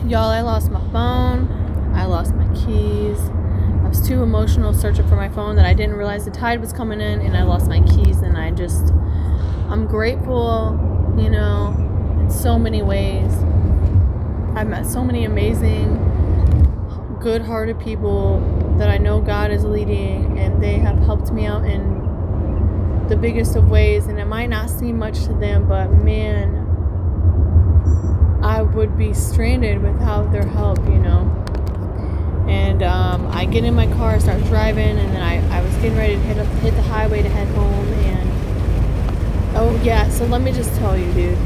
Y'all, I lost my phone. I lost my keys. I was too emotional searching for my phone that I didn't realize the tide was coming in, and I lost my keys. And I'm grateful, in so many ways. I've met so many amazing, good-hearted people that I know God is leading, and they have helped me out in the biggest of ways. And it might not seem much to them, but man, I would be stranded without their help, And I get in my car, start driving, and then I was getting ready to hit the highway to head home. And oh yeah, so let me just tell you, dude.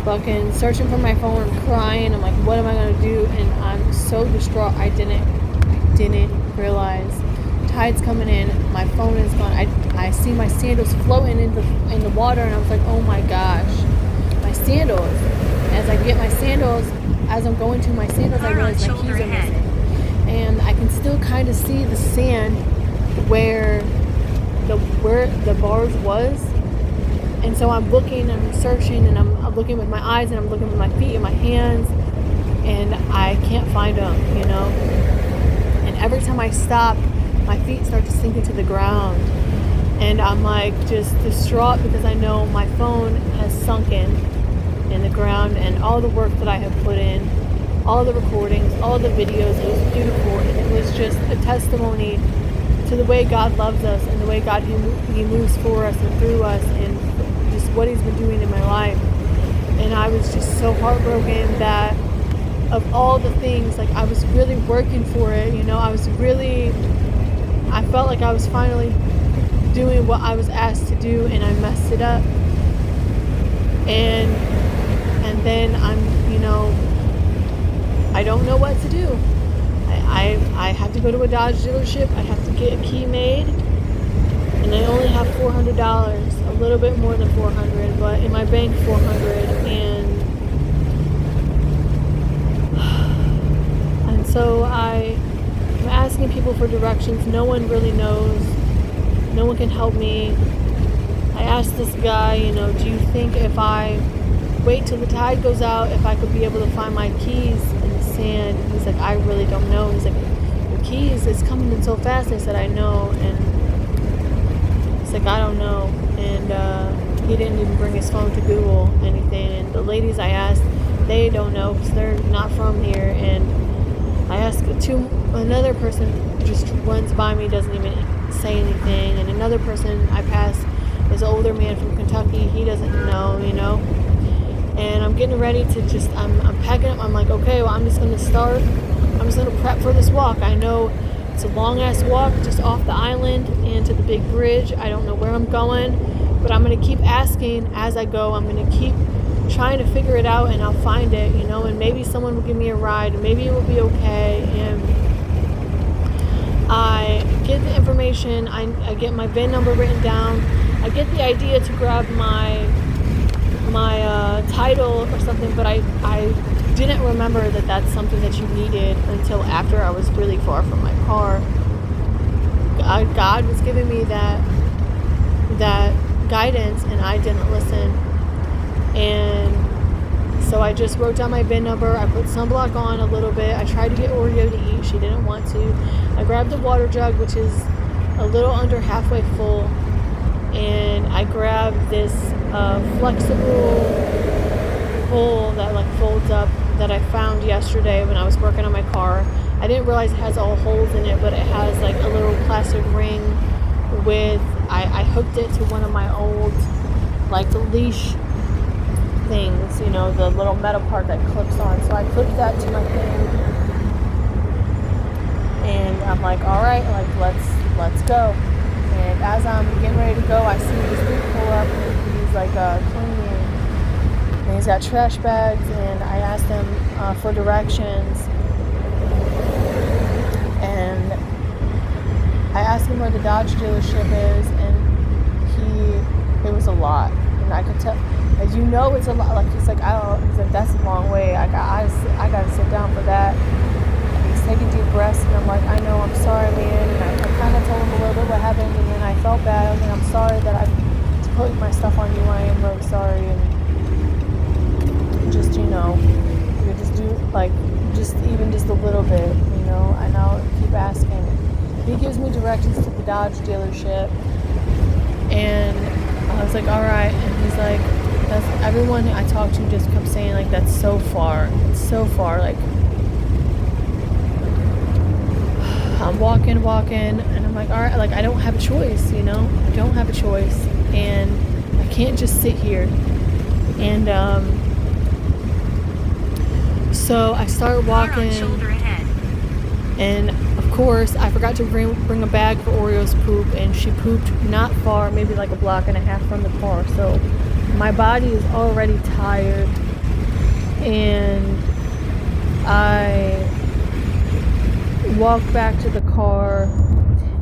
Fucking searching for my phone, I'm crying. I'm like, what am I gonna do? And I'm so distraught. I didn't realize tide's coming in. My phone is gone. I see my sandals floating in the water, and I was like, oh my gosh, my sandals. As I get my sandals, as I'm going to my sandals, I realize my keys are missing. And I can still kind of see the sand where the barge was. And so I'm looking, I'm searching, and I'm looking with my eyes, and I'm looking with my feet and my hands, and I can't find them, And every time I stop, my feet start to sink into the ground. And I'm like just distraught because I know my phone has sunken in the ground, and all the work that I have put in, all the recordings, all the videos, it was beautiful, and it was just a testimony to the way God loves us and the way God he moves for us and through us, and just what he's been doing in my life. And I was just so heartbroken that of all the things, like I was really working for it, I felt like I was finally doing what I was asked to do, and I messed it up. And then I don't know what to do. I have to go to a Dodge dealership. I have to get a key made, and I only have $400, a little bit more than $400, but in my bank $400, and so I'm asking people for directions. No one really knows. No one can help me. I asked this guy, do you think if I wait till the tide goes out, if I could be able to find my keys in the sand? And he's like, I really don't know. He's like, your keys, it's coming in so fast. I said, I know. And he's like, I don't know. And he didn't even bring his phone to Google anything. And the ladies I asked, they don't know because they're not from here. And I asked another person just runs by me, doesn't even say anything. And another person I passed is an older man from Kentucky. He doesn't know, And I'm getting ready to I'm packing up. I'm like, okay, well, I'm just going to prep for this walk. I know it's a long-ass walk just off the island and to the big bridge. I don't know where I'm going, but I'm going to keep asking as I go. I'm going to keep trying to figure it out, and I'll find it, and maybe someone will give me a ride, and maybe it will be okay. And I get the information. I get my VIN number written down. I get the idea to grab my title or something, but I didn't remember that that's something that you needed until after I was really far from my car. God was giving me that guidance, and I didn't listen. And so I just wrote down my VIN number. I put sunblock on a little bit. I tried to get Oreo to eat. She didn't want to. I grabbed a water jug, which is a little under halfway full, and I grabbed this flexible bowl that folds up that I found yesterday when I was working on my car. I didn't realize it has all holes in it, but it has a little plastic ring with, I hooked it to one of my old leash things, the little metal part that clips on. So I clipped that to my thing, and I'm like, all right, let's go. And as I'm getting ready to go, I see this dude pull up, and he's cleaning, and he's got trash bags, and I asked him for directions, and I asked him where the Dodge dealership is, and it was a lot, and I could tell, as it's a lot. He's like, that's a long way. I gotta sit down for that. He's taking deep breaths, and I'm like, I know, I'm sorry, man. And I kind of told him a little bit what happened, and then I felt bad. I mean, I'm sorry that I put my stuff on you. I am really sorry, and just, you just do like just a little bit, and I'll keep asking. He gives me directions to the Dodge dealership, and I was like, all right, and he's like, that's everyone I talked to just kept saying like that's so far, it's so far. Like I'm walking, and I'm like, all right, like I don't have a choice, I don't have a choice, and I can't just sit here. And so I started walking, and of course I forgot to bring a bag for Oreo's poop, and she pooped not far, maybe like a block and a half from the car. So my body is already tired, and I walk back to the car,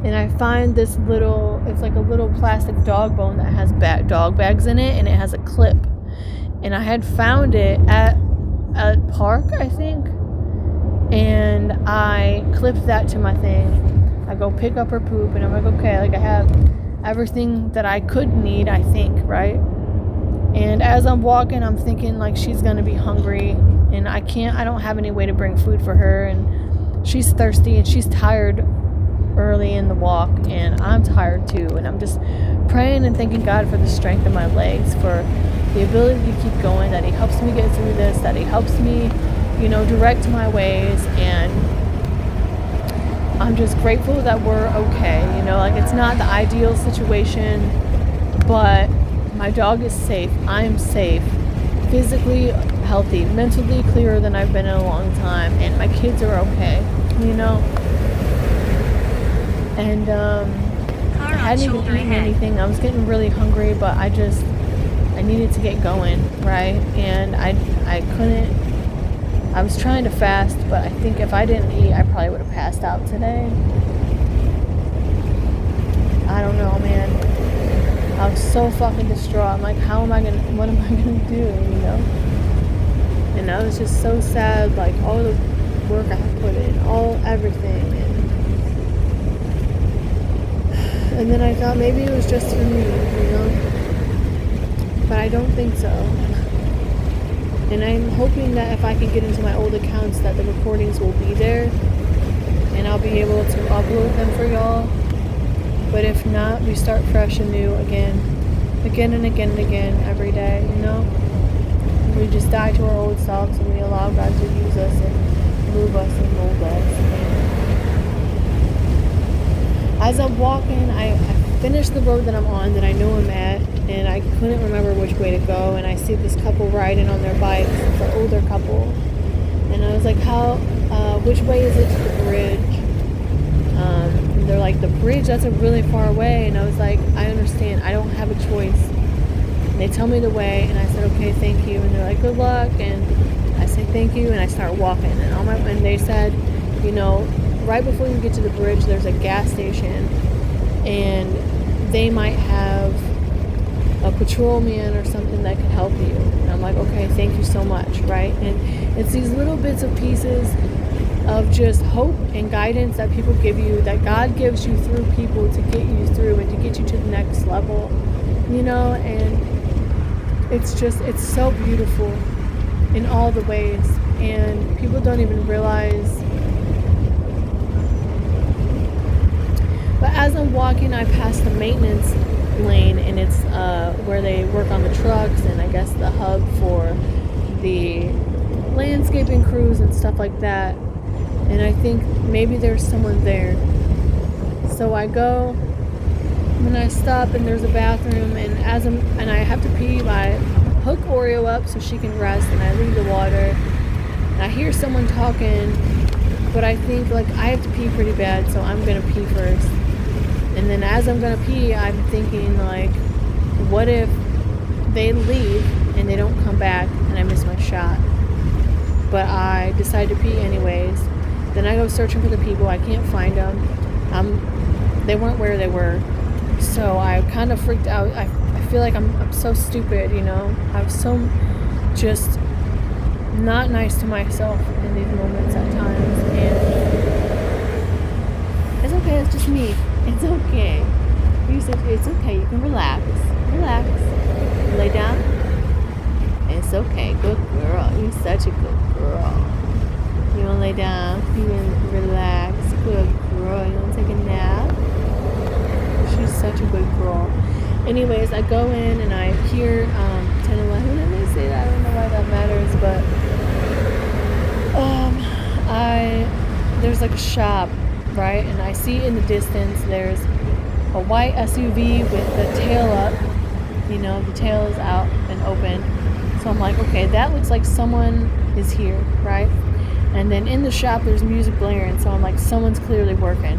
and I find this it's like a little plastic dog bone that has dog bags in it, and it has a clip. And I had found it at a park, I think, and I clipped that to my thing. I go pick up her poop, and I'm like, okay, like I have everything that I could need, I think, right? And as I'm walking, I'm thinking like she's gonna be hungry, and I don't have any way to bring food for her, and she's thirsty, and she's tired early in the walk, and I'm tired too, and I'm just praying and thanking God for the strength in my legs, for the ability to keep going, that he helps me get through this, that he helps me, direct my ways. And I'm just grateful that we're okay, like it's not the ideal situation, but my dog is safe, I'm safe, physically healthy, mentally clearer than I've been in a long time, and my kids are okay, and I hadn't even eaten anything. I was getting really hungry, but I needed to get going, right? And I couldn't. I was trying to fast, but I think if I didn't eat, I probably would have passed out today. I don't know, man. I was so fucking distraught. I'm like, what am I gonna do, And I was just so sad, like all the work I had put in, everything, and then I thought maybe it was just for me, but I don't think so. And I'm hoping that if I can get into my old accounts, that the recordings will be there, and I'll be able to upload them for y'all. But if not, we start fresh and new again and again every day, We just die to our old selves, and we allow God to use us and move us and mold us. And as I'm walking, I finished the road that I'm on, that I know I'm at, and I couldn't remember which way to go, and I see this couple riding on their bikes. It's an older couple, and I was like, which way is it to the bridge? And they're like, the bridge, that's really far away. And I was like, I understand, I don't have a choice. And they tell me the way, and I said, okay, thank you. And they're like, good luck. And I say thank you, and I start walking. And they said, right before you get to the bridge, there's a gas station, and they might have a patrolman or something that can help you. And I'm like, okay, thank you so much, right? And it's these little bits of pieces of just hope and guidance that people give you, that God gives you through people to get you through and to get you to the next level, and it's so beautiful in all the ways, and people don't even realize. But as I'm walking, I pass the maintenance lane, and it's where they work on the trucks, and I guess the hub for the landscaping crews and stuff like that. And I think maybe there's someone there. So I go, and I stop, and there's a bathroom, and I have to pee, I hook Oreo up so she can rest, and I leave the water, and I hear someone talking, but I think like I have to pee pretty bad, so I'm gonna pee first. And then as I'm gonna pee, I'm thinking like, what if they leave and they don't come back and I miss my shot? But I decide to pee anyways. Then I go searching for the people. I can't find them. They weren't where they were. So I kind of freaked out. I feel like I'm so stupid, I'm so just not nice to myself in these moments at times. And it's okay, it's just me. It's okay. You said it's okay, you can relax. Relax. Lay down. It's okay. Good girl. You're such a good girl. down. You can relax. Good girl. You want to take a nap? She's such a good girl. Anyways, I go in and I hear 10:11. Let me say that. I don't know why that matters, but there's like a shop, right? And I see in the distance there's a white SUV with the tail up. You know, the tail is out and open. So I'm like, okay, that looks like someone is here, right? And then in the shop there's music blaring, so I'm like, someone's clearly working.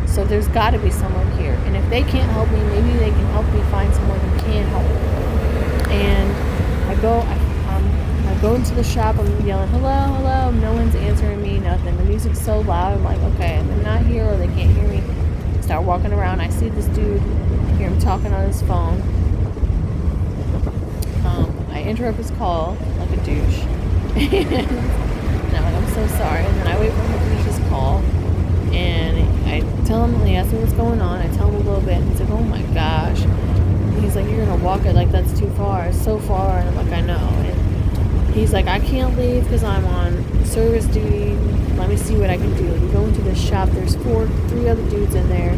So there's got to be someone here. And if they can't help me, maybe they can help me find someone who can help me. And I go into the shop, I'm yelling, hello, hello, no one's answering me, nothing. The music's so loud, I'm like, okay, they're not here or they can't hear me. Start walking around, I see this dude, hear him talking on his phone. I interrupt his call like a douche. And I'm like, I'm so sorry. And then I wait for him to finish his call. And I tell him, he asks me what's going on. I tell him a little bit. And he's like, oh my gosh. And he's like, you're going to walk it like that's too far. It's so far. And I'm like, I know. And he's like, I can't leave because I'm on service duty. Let me see what I can do. We go into this shop. There's 3 other dudes in there.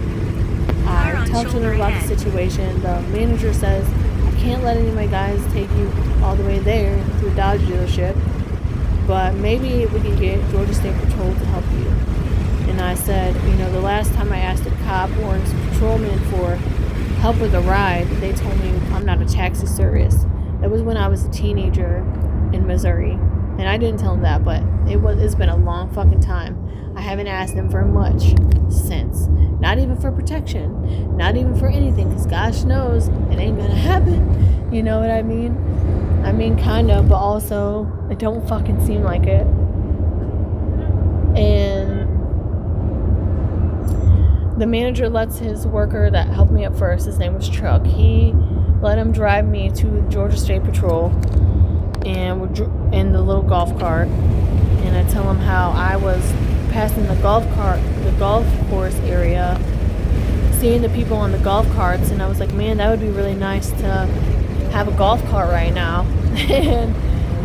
I tell them about the situation. The manager says, I can't let any of my guys take you all the way there to a Dodge dealership, but maybe we can get Georgia State Patrol to help you. And I said, you know, the last time I asked a cop or a patrolman for help with a ride, they told me I'm not a taxi service. That was when I was a teenager in Missouri. And I didn't tell them that, but it's been a long fucking time. I haven't asked them for much since. Not even for protection. Not even for anything, because gosh knows it ain't gonna happen. You know what I mean? I mean, kind of, but also, it don't fucking seem like it. And the manager lets his worker that helped me up first, his name was Chuck, he let him drive me to Georgia State Patrol, and we're in the little golf cart. And I tell him how I was passing the golf course area, seeing the people on the golf carts, and I was like, man, that would be really nice to have a golf cart right now and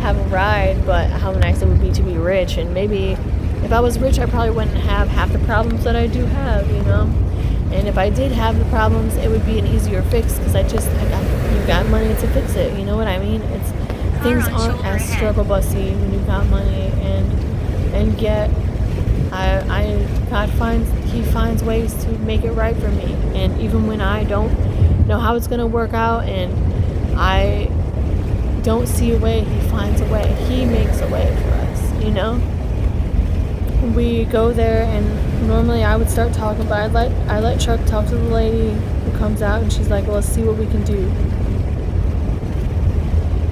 have a ride, but how nice it would be to be rich. And maybe if I was rich, I probably wouldn't have half the problems that I do have, you know. And if I did have the problems, it would be an easier fix because you got money to fix it. You know what I mean? It's things aren't as struggle busy when you got money, and yet God finds ways to make it right for me. And even when I don't know how it's gonna work out and I don't see a way, he finds a way. He makes a way for us, you know. We go there, and normally I would start talking, but I let Chuck talk to the lady who comes out, and she's like, well, let's see what we can do.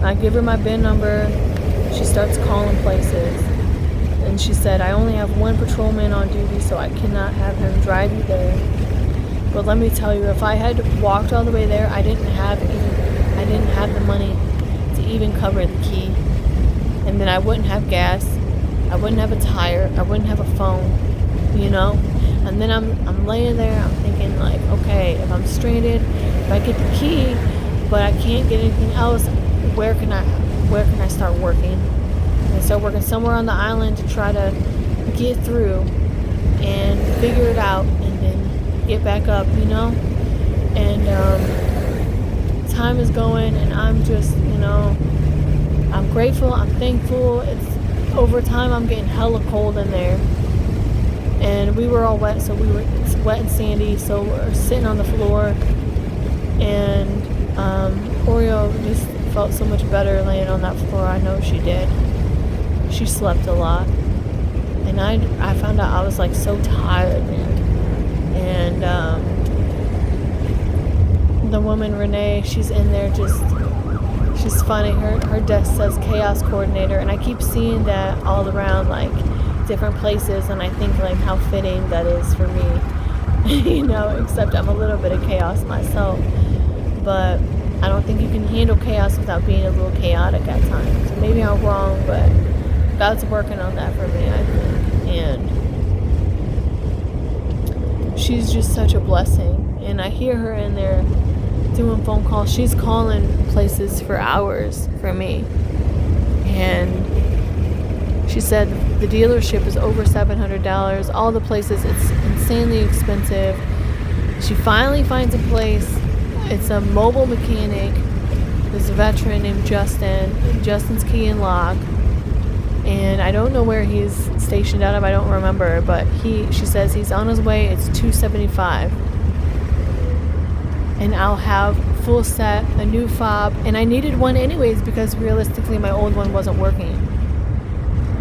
I give her my BIN number. She starts calling places, and she said, I only have one patrolman on duty, so I cannot have him drive you there. But let me tell you, if I had walked all the way there, I didn't have the money to even cover the key, and then I wouldn't have gas, I wouldn't have a tire, I wouldn't have a phone, you know. And then I'm laying there, I'm thinking like, okay, if I'm stranded, if I get the key, but I can't get anything else, where can I start working? And I start working somewhere on the island to try to get through and figure it out, and then get back up, you know. And time is going, and I'm just, you know, I'm grateful, I'm thankful. It's over time, I'm getting hella cold in there, and we were all wet, so it's wet and sandy, so we're sitting on the floor, and Oreo just felt so much better laying on that floor. I know she did. She slept a lot, and I found out I was like so tired, man. And the woman Renee, she's in there she's funny. Her desk says chaos coordinator, and I keep seeing that all around like different places, and I think like how fitting that is for me. You know, except I'm a little bit of chaos myself, but I don't think you can handle chaos without being a little chaotic at times. Maybe I'm wrong, but God's working on that for me, I think. And she's just such a blessing. And I hear her in there doing phone calls. She's calling places for hours for me. And She said the dealership is over $700. All the places, it's insanely expensive. She finally finds a place. It's a mobile mechanic. There's a veteran named Justin. Justin's key and lock. And I don't know where he's stationed out of. I don't remember. But she says he's on his way. It's $275. And I'll have full set, a new fob. And I needed one anyways because realistically my old one wasn't working.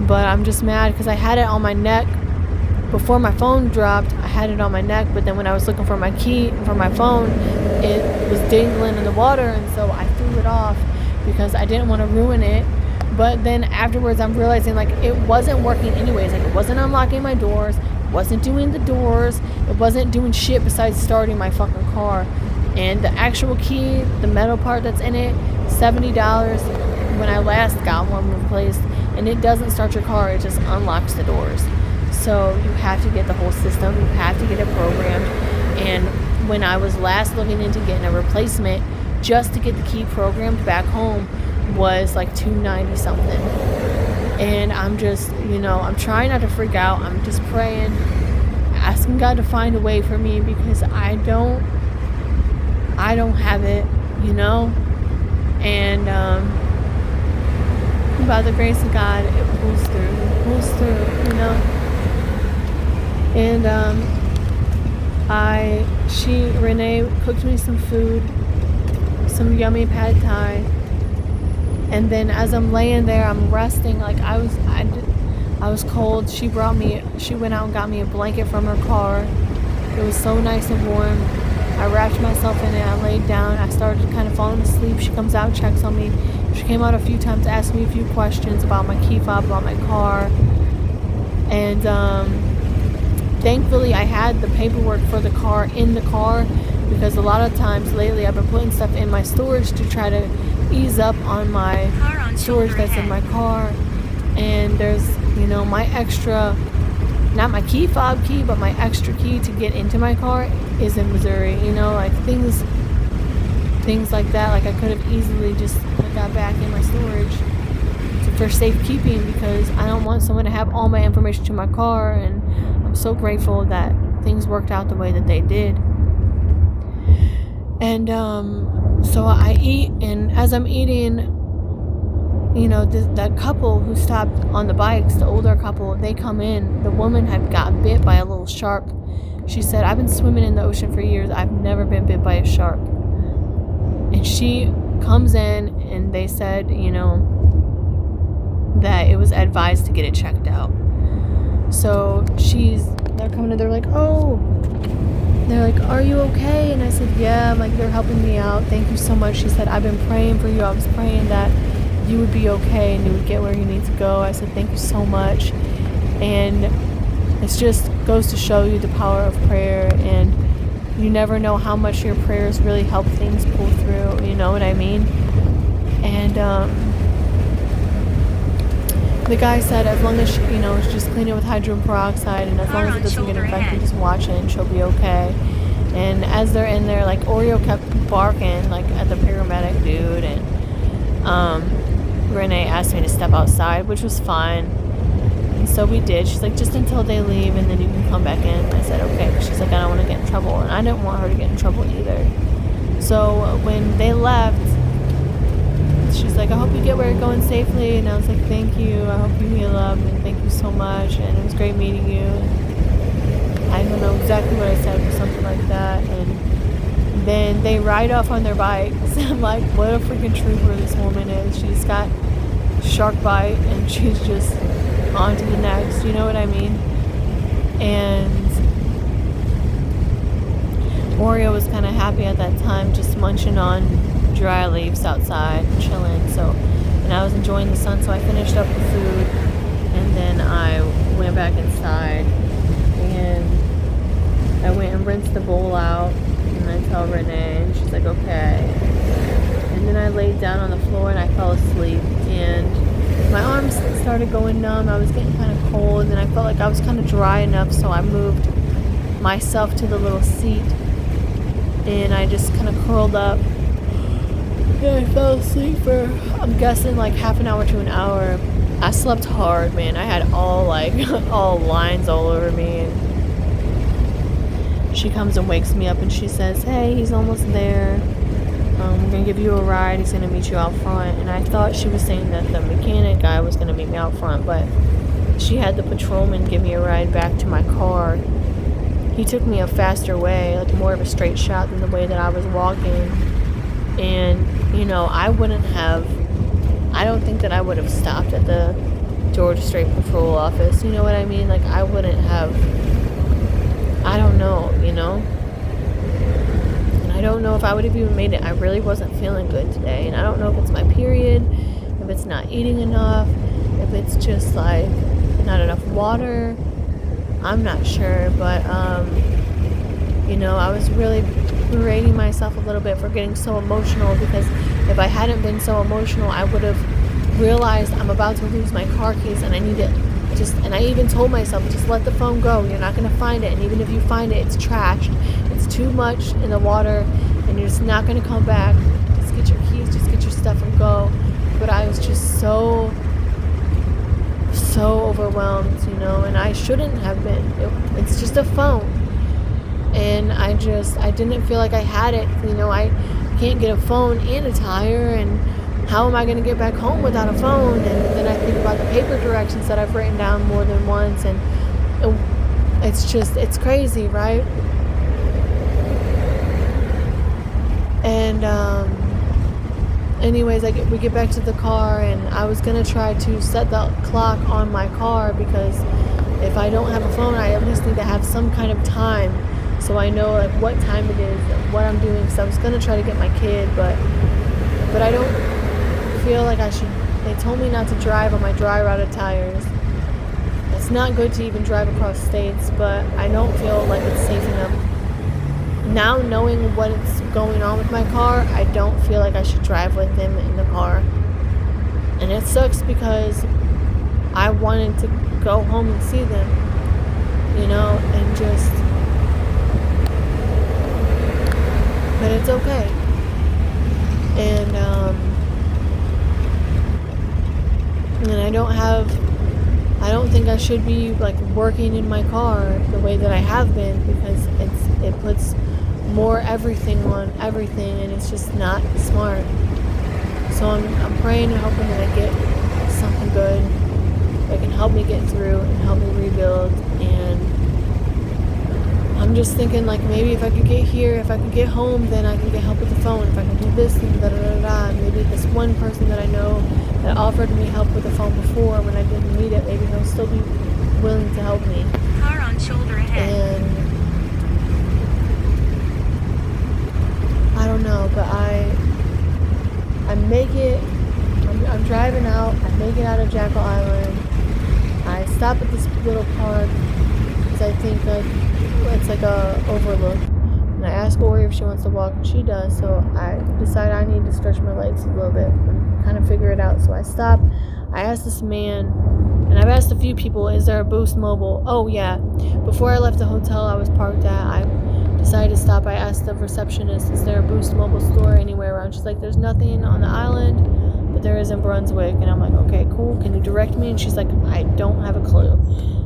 But I'm just mad because I had it on my neck before my phone dropped. I had it on my neck, but then when I was looking for my key for my phone, it was dangling in the water, and so I threw it off because I didn't want to ruin it. But then afterwards I'm realizing like it wasn't working anyways. Like it wasn't unlocking my doors, it wasn't doing the doors, it wasn't doing shit besides starting my fucking car. And the actual key, the metal part that's in it, $70 when I last got one replaced. And it doesn't start your car, it just unlocks the doors. So you have to get the whole system, you have to get it programmed. And when I was last looking into getting a replacement, just to get the key programmed back home was like $290 something. And I'm just, I'm trying not to freak out. I'm just praying, asking God to find a way for me because I don't have it, And by the grace of God, it pulls through, And Renee cooked me some food, some yummy pad thai. And then as I'm laying there, I'm resting. Like I was cold. She went out and got me a blanket from her car. It was so nice and warm. I wrapped myself in it. I laid down. I started kind of falling asleep. She comes out, checks on me. She came out a few times to ask me a few questions about my key fob, about my car. And thankfully I had the paperwork for the car in the car because a lot of times lately I've been putting stuff in my storage to try to ease up on my storage that's in my car. And there's, my extra, not my key fob key, but my extra key to get into my car is in Missouri. Like things like that. Like I could have easily just put that back in my storage for safekeeping because I don't want someone to have all my information to my car. And I'm so grateful that things worked out the way that they did. And so I eat, and as I'm eating, that couple who stopped on the bikes, the older couple, they come in. The woman had got bit by a little shark. She said, I've been swimming in the ocean for years. I've never been bit by a shark. And she comes in, and they said, that it was advised to get it checked out. So they're coming in, they're like, are you okay? And I said, yeah. I'm like, they're helping me out. Thank you so much. She said, I've been praying for you. I was praying that you would be okay and you would get where you need to go. I said, thank you so much. And it just goes to show you the power of prayer, and you never know how much your prayers really help things pull through. You know what I mean? And the guy said as long as she, just clean it with hydrogen peroxide, and as long as it doesn't get infected, just watch it and she'll be okay. And as they're in there, like Oreo kept barking like at the paramedic dude, and Renee asked me to step outside, which was fine. And so we did. She's like, just until they leave and then you can come back in. And I said, okay. She's like, I don't want to get in trouble. And I didn't want her to get in trouble either. So when they left, she's like, I hope you get where you're going safely. And I was like, thank you. I hope you heal up. And thank you so much. And it was great meeting you. And I don't know exactly what I said, but something like that. And then they ride off on their bikes. I'm like, what a freaking trooper this woman is. She's got shark bite and she's just on to the next. You know what I mean? And Oreo was kind of happy at that time, just munching on dry leaves outside, chilling. So, and I was enjoying the sun, so I finished up the food, and then I went back inside, and I went and rinsed the bowl out, and I tell Renee, and she's like, okay. And then I laid down on the floor and I fell asleep, and my arms started going numb. I was getting kind of cold, and I felt like I was kind of dry enough, so I moved myself to the little seat, and I just kind of curled up. And I fell asleep for, I'm guessing, like half an hour to an hour. I slept hard, man. I had all like all lines all over me, and she comes and wakes me up and she says, "Hey, he's almost there. We're gonna give you a ride. He's gonna meet you out front." And I thought she was saying that the mechanic guy was gonna meet me out front, but she had the patrolman give me a ride back to my car. He took me a faster way, like more of a straight shot than the way that I was walking. And, I don't think that I would have stopped at the Georgia State Patrol office. You know what I mean? Like, I wouldn't have, I don't know, And I don't know if I would have even made it. I really wasn't feeling good today. And I don't know if it's my period, if it's not eating enough, if it's just like not enough water. I'm not sure, but I was really berating myself a little bit for getting so emotional, because if I hadn't been so emotional, I would have realized I'm about to lose my car keys and I need it. And I even told myself, just let the phone go. You're not going to find it, and even if you find it, it's trashed. It's too much in the water, and you're just not going to come back. Just get your keys, just get your stuff and go. But I was just so overwhelmed, and I shouldn't have been. It's just a phone. And I didn't feel like I had it. I can't get a phone and a tire, and how am I going to get back home without a phone? And then I think about the paper directions that I've written down more than once, and it's crazy, right? And anyways, we get back to the car, and I was going to try to set the clock on my car, because if I don't have a phone, I at least need to have some kind of time, so I know like what time it is and what I'm doing. So I was going to try to get my kid, but I don't feel like I should. They told me not to drive on my dry rotted tires. It's not good to even drive across states, but I don't feel like it's safe enough. Now knowing what's going on with my car, I don't feel like I should drive with them in the car. And it sucks, because I wanted to go home and see them, and just, but it's okay. And I don't think I should be like working in my car the way that I have been, because it puts more everything on everything, and it's just not smart. So I'm praying and hoping that I get something good that can help me get through and help me rebuild. And I'm just thinking, like, maybe if I could get here, if I could get home, then I can get help with the phone. If I can do this, then da-da-da-da. Maybe this one person that I know that offered me help with the phone before when I didn't need it, maybe he'll still be willing to help me. Car on shoulder ahead. And I don't know, but I make it. I'm driving out. I make it out of Jackal Island. I stop at this little park, because I think it's like a overlook. And I ask Ori if she wants to walk, and she does. So I decide I need to stretch my legs a little bit and kind of figure it out. So I stop. I ask this man, and I've asked a few people, is there a Boost Mobile? Oh yeah. Before I left the hotel I was parked at, I decided to stop. I asked the receptionist, is there a Boost Mobile store anywhere around? She's like, there's nothing on the island, but there is in Brunswick. And I'm like, okay, cool. Can you direct me? And she's like, I don't have a clue.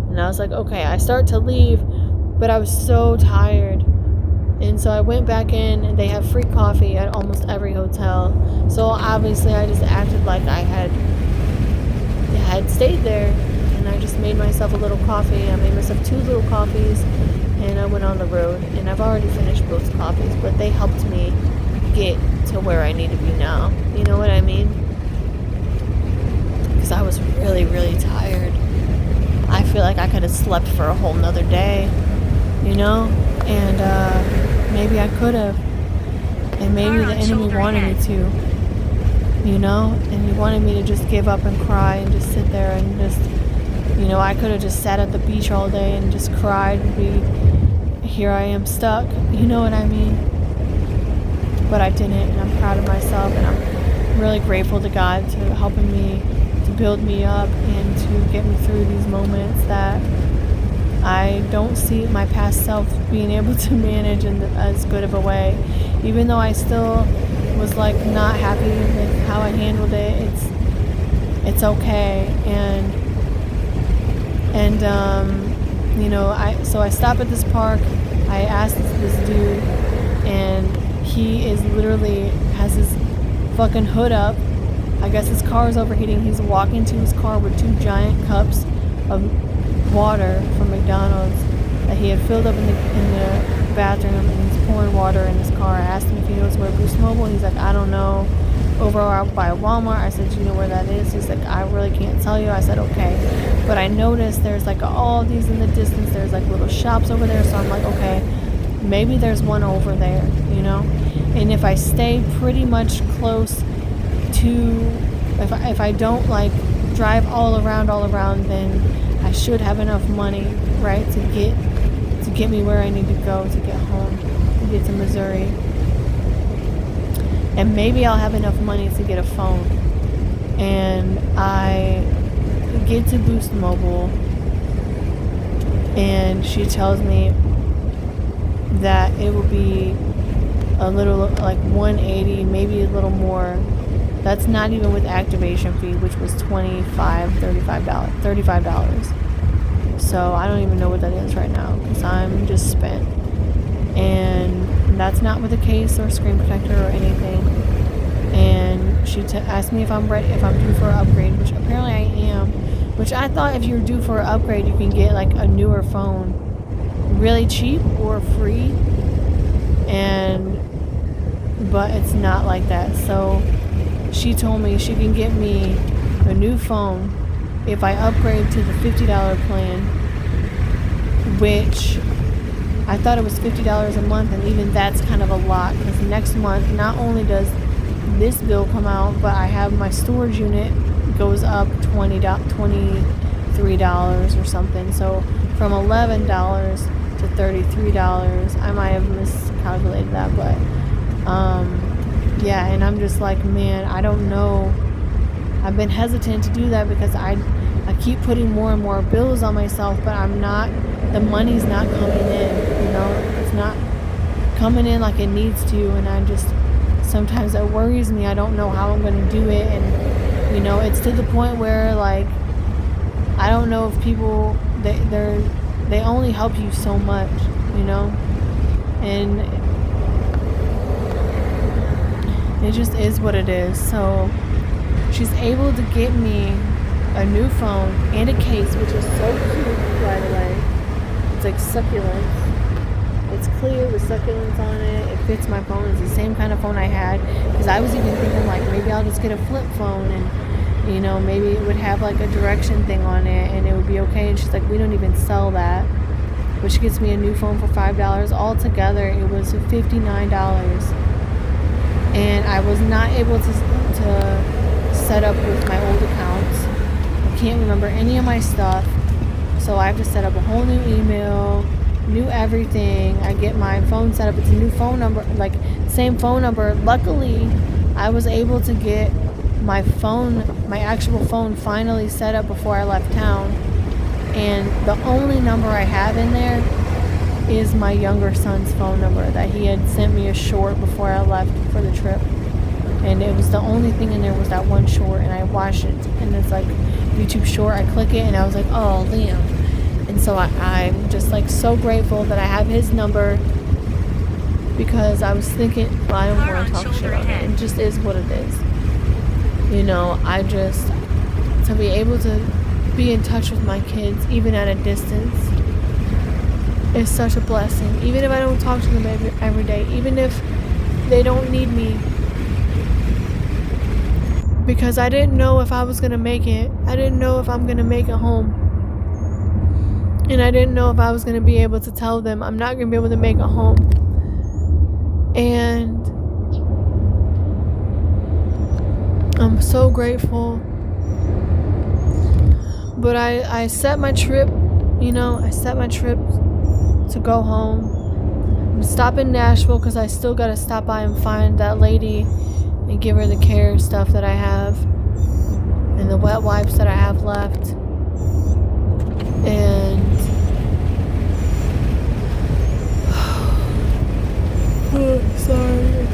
And I was like, okay. I start to leave, but I was so tired. And so I went back in, and they have free coffee at almost every hotel. So obviously I just acted like I had stayed there, and I just made myself a little coffee. I made myself 2 little coffees, and I went on the road. And I've already finished both coffees, but they helped me get to where I need to be now. You know what I mean? Because I was really, really tired. I feel like I could have slept for a whole nother day, and maybe I could have, and maybe the enemy wanted me to, and he wanted me to just give up and cry and just sit there and just, I could have just sat at the beach all day and just cried and be, here I am stuck, you know what I mean? But I didn't, and I'm proud of myself, and I'm really grateful to God to helping me, to build me up, and to get me through these moments that I don't see my past self being able to manage in as good of a way. Even though I still was like not happy with how I handled it, it's okay. And I stop at this park. I asked this dude, and he is literally has his fucking hood up. I guess his car is overheating. He's walking to his car with 2 giant cups of water from McDonald's that he had filled up in the bathroom, and he's pouring water in his car. I asked him if he knows where Boost Mobile. He's like, I don't know. Over by Walmart. I said, do you know where that is? He's like, I really can't tell you. I said, okay. But I noticed there's like all these in the distance. There's like little shops over there. So I'm like, okay, maybe there's one over there, you know? And if I stay pretty much close to, if I don't like drive all around, then I should have enough money, right, to get me where I need to go, to get home, to get to Missouri. And maybe I'll have enough money to get a phone. And I get to Boost Mobile, and she tells me that it will be a little like $180, maybe a little more. That's not even with activation fee, which was $35. So I don't even know what that is right now, because I'm just spent. And that's not with a case or screen protector or anything. And she asked me if I'm ready, if I'm due for an upgrade, which apparently I am. Which I thought if you're due for an upgrade, you can get like a newer phone really cheap or free. But it's not like that. So she told me she can get me a new phone if I upgrade to the $50 plan, which I thought it was $50 a month, and even that's kind of a lot, because next month not only does this bill come out, but I have my storage unit goes up $23 or something. So from $11 to $33. I might have miscalculated that, but yeah, and I'm just like, man, I don't know. I've been hesitant to do that because I keep putting more and more bills on myself, but the money's not coming in, it's not coming in like it needs to, and sometimes it worries me. I don't know how I'm going to do it, and it's to the point where, like, I don't know if people, they only help you so much, and it just is what it is. So she's able to get me a new phone and a case, which is so cute, by the way. It's like succulents. It's clear with succulents on it. It fits my phone. It's the same kind of phone I had, because I was even thinking, like, maybe I'll just get a flip phone, and maybe it would have like a direction thing on it and it would be okay. And she's like, we don't even sell that. But she gets me a new phone for $5. Altogether it was $59, and I was not able to set up with my old accounts. I can't remember any of my stuff, so I have to set up a whole new email, new everything. I get my phone set up. It's a new phone number, like same phone number. Luckily I was able to get my actual phone finally set up before I left town, and the only number I have in there is my younger son's phone number that he had sent me a short before I left for the trip, and it was the only thing in there was that one short, and I watched it, and it's like YouTube short. I click it and I was like, oh, Liam. And so I'm just like so grateful that I have his number, because I was thinking, well, I don't want to talk shit on it. It just is what it is. To be able to be in touch with my kids, even at a distance, is such a blessing. Even if I don't talk to them every day, even if they don't need me. Because I didn't know if I was going to make it. I didn't know if I'm going to make it home. And I didn't know if I was going to be able to tell them I'm not going to be able to make it home. And I'm so grateful. But I set my trip, to go home. I'm stopping in Nashville because I still got to stop by and find that lady and give her the care stuff that I have and the wet wipes that I have left. And sorry.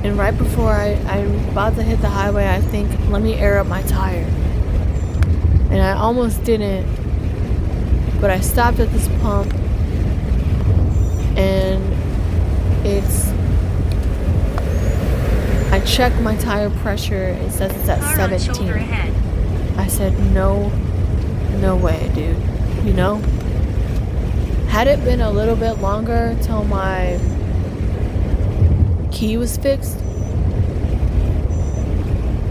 And right right before I'm about to hit the highway, I think, let me air up my tire. And I almost didn't, but I stopped at this pump, and I checked my tire pressure. It says it's at 17. I said, no way, dude. You know? Had it been a little bit longer till my key was fixed,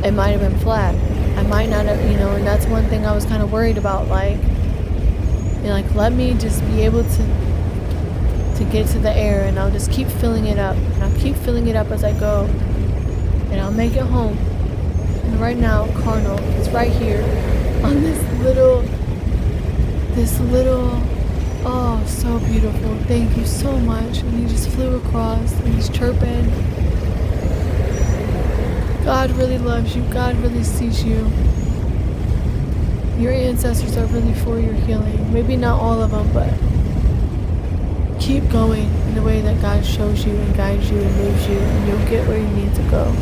it might have been flat. I might not have, and that's one thing I was kind of worried about. Like, let me just be able to get to the air, and I'll just keep filling it up. And I'll keep filling it up as I go. And I'll make it home. And right now, Cardinal is right here on this little, oh, so beautiful. Thank you so much. And he just flew across, and he's chirping. God really loves you. God really sees you. Your ancestors are really for your healing. Maybe not all of them, but keep going in the way that God shows you and guides you and moves you, and you'll get where you need to go.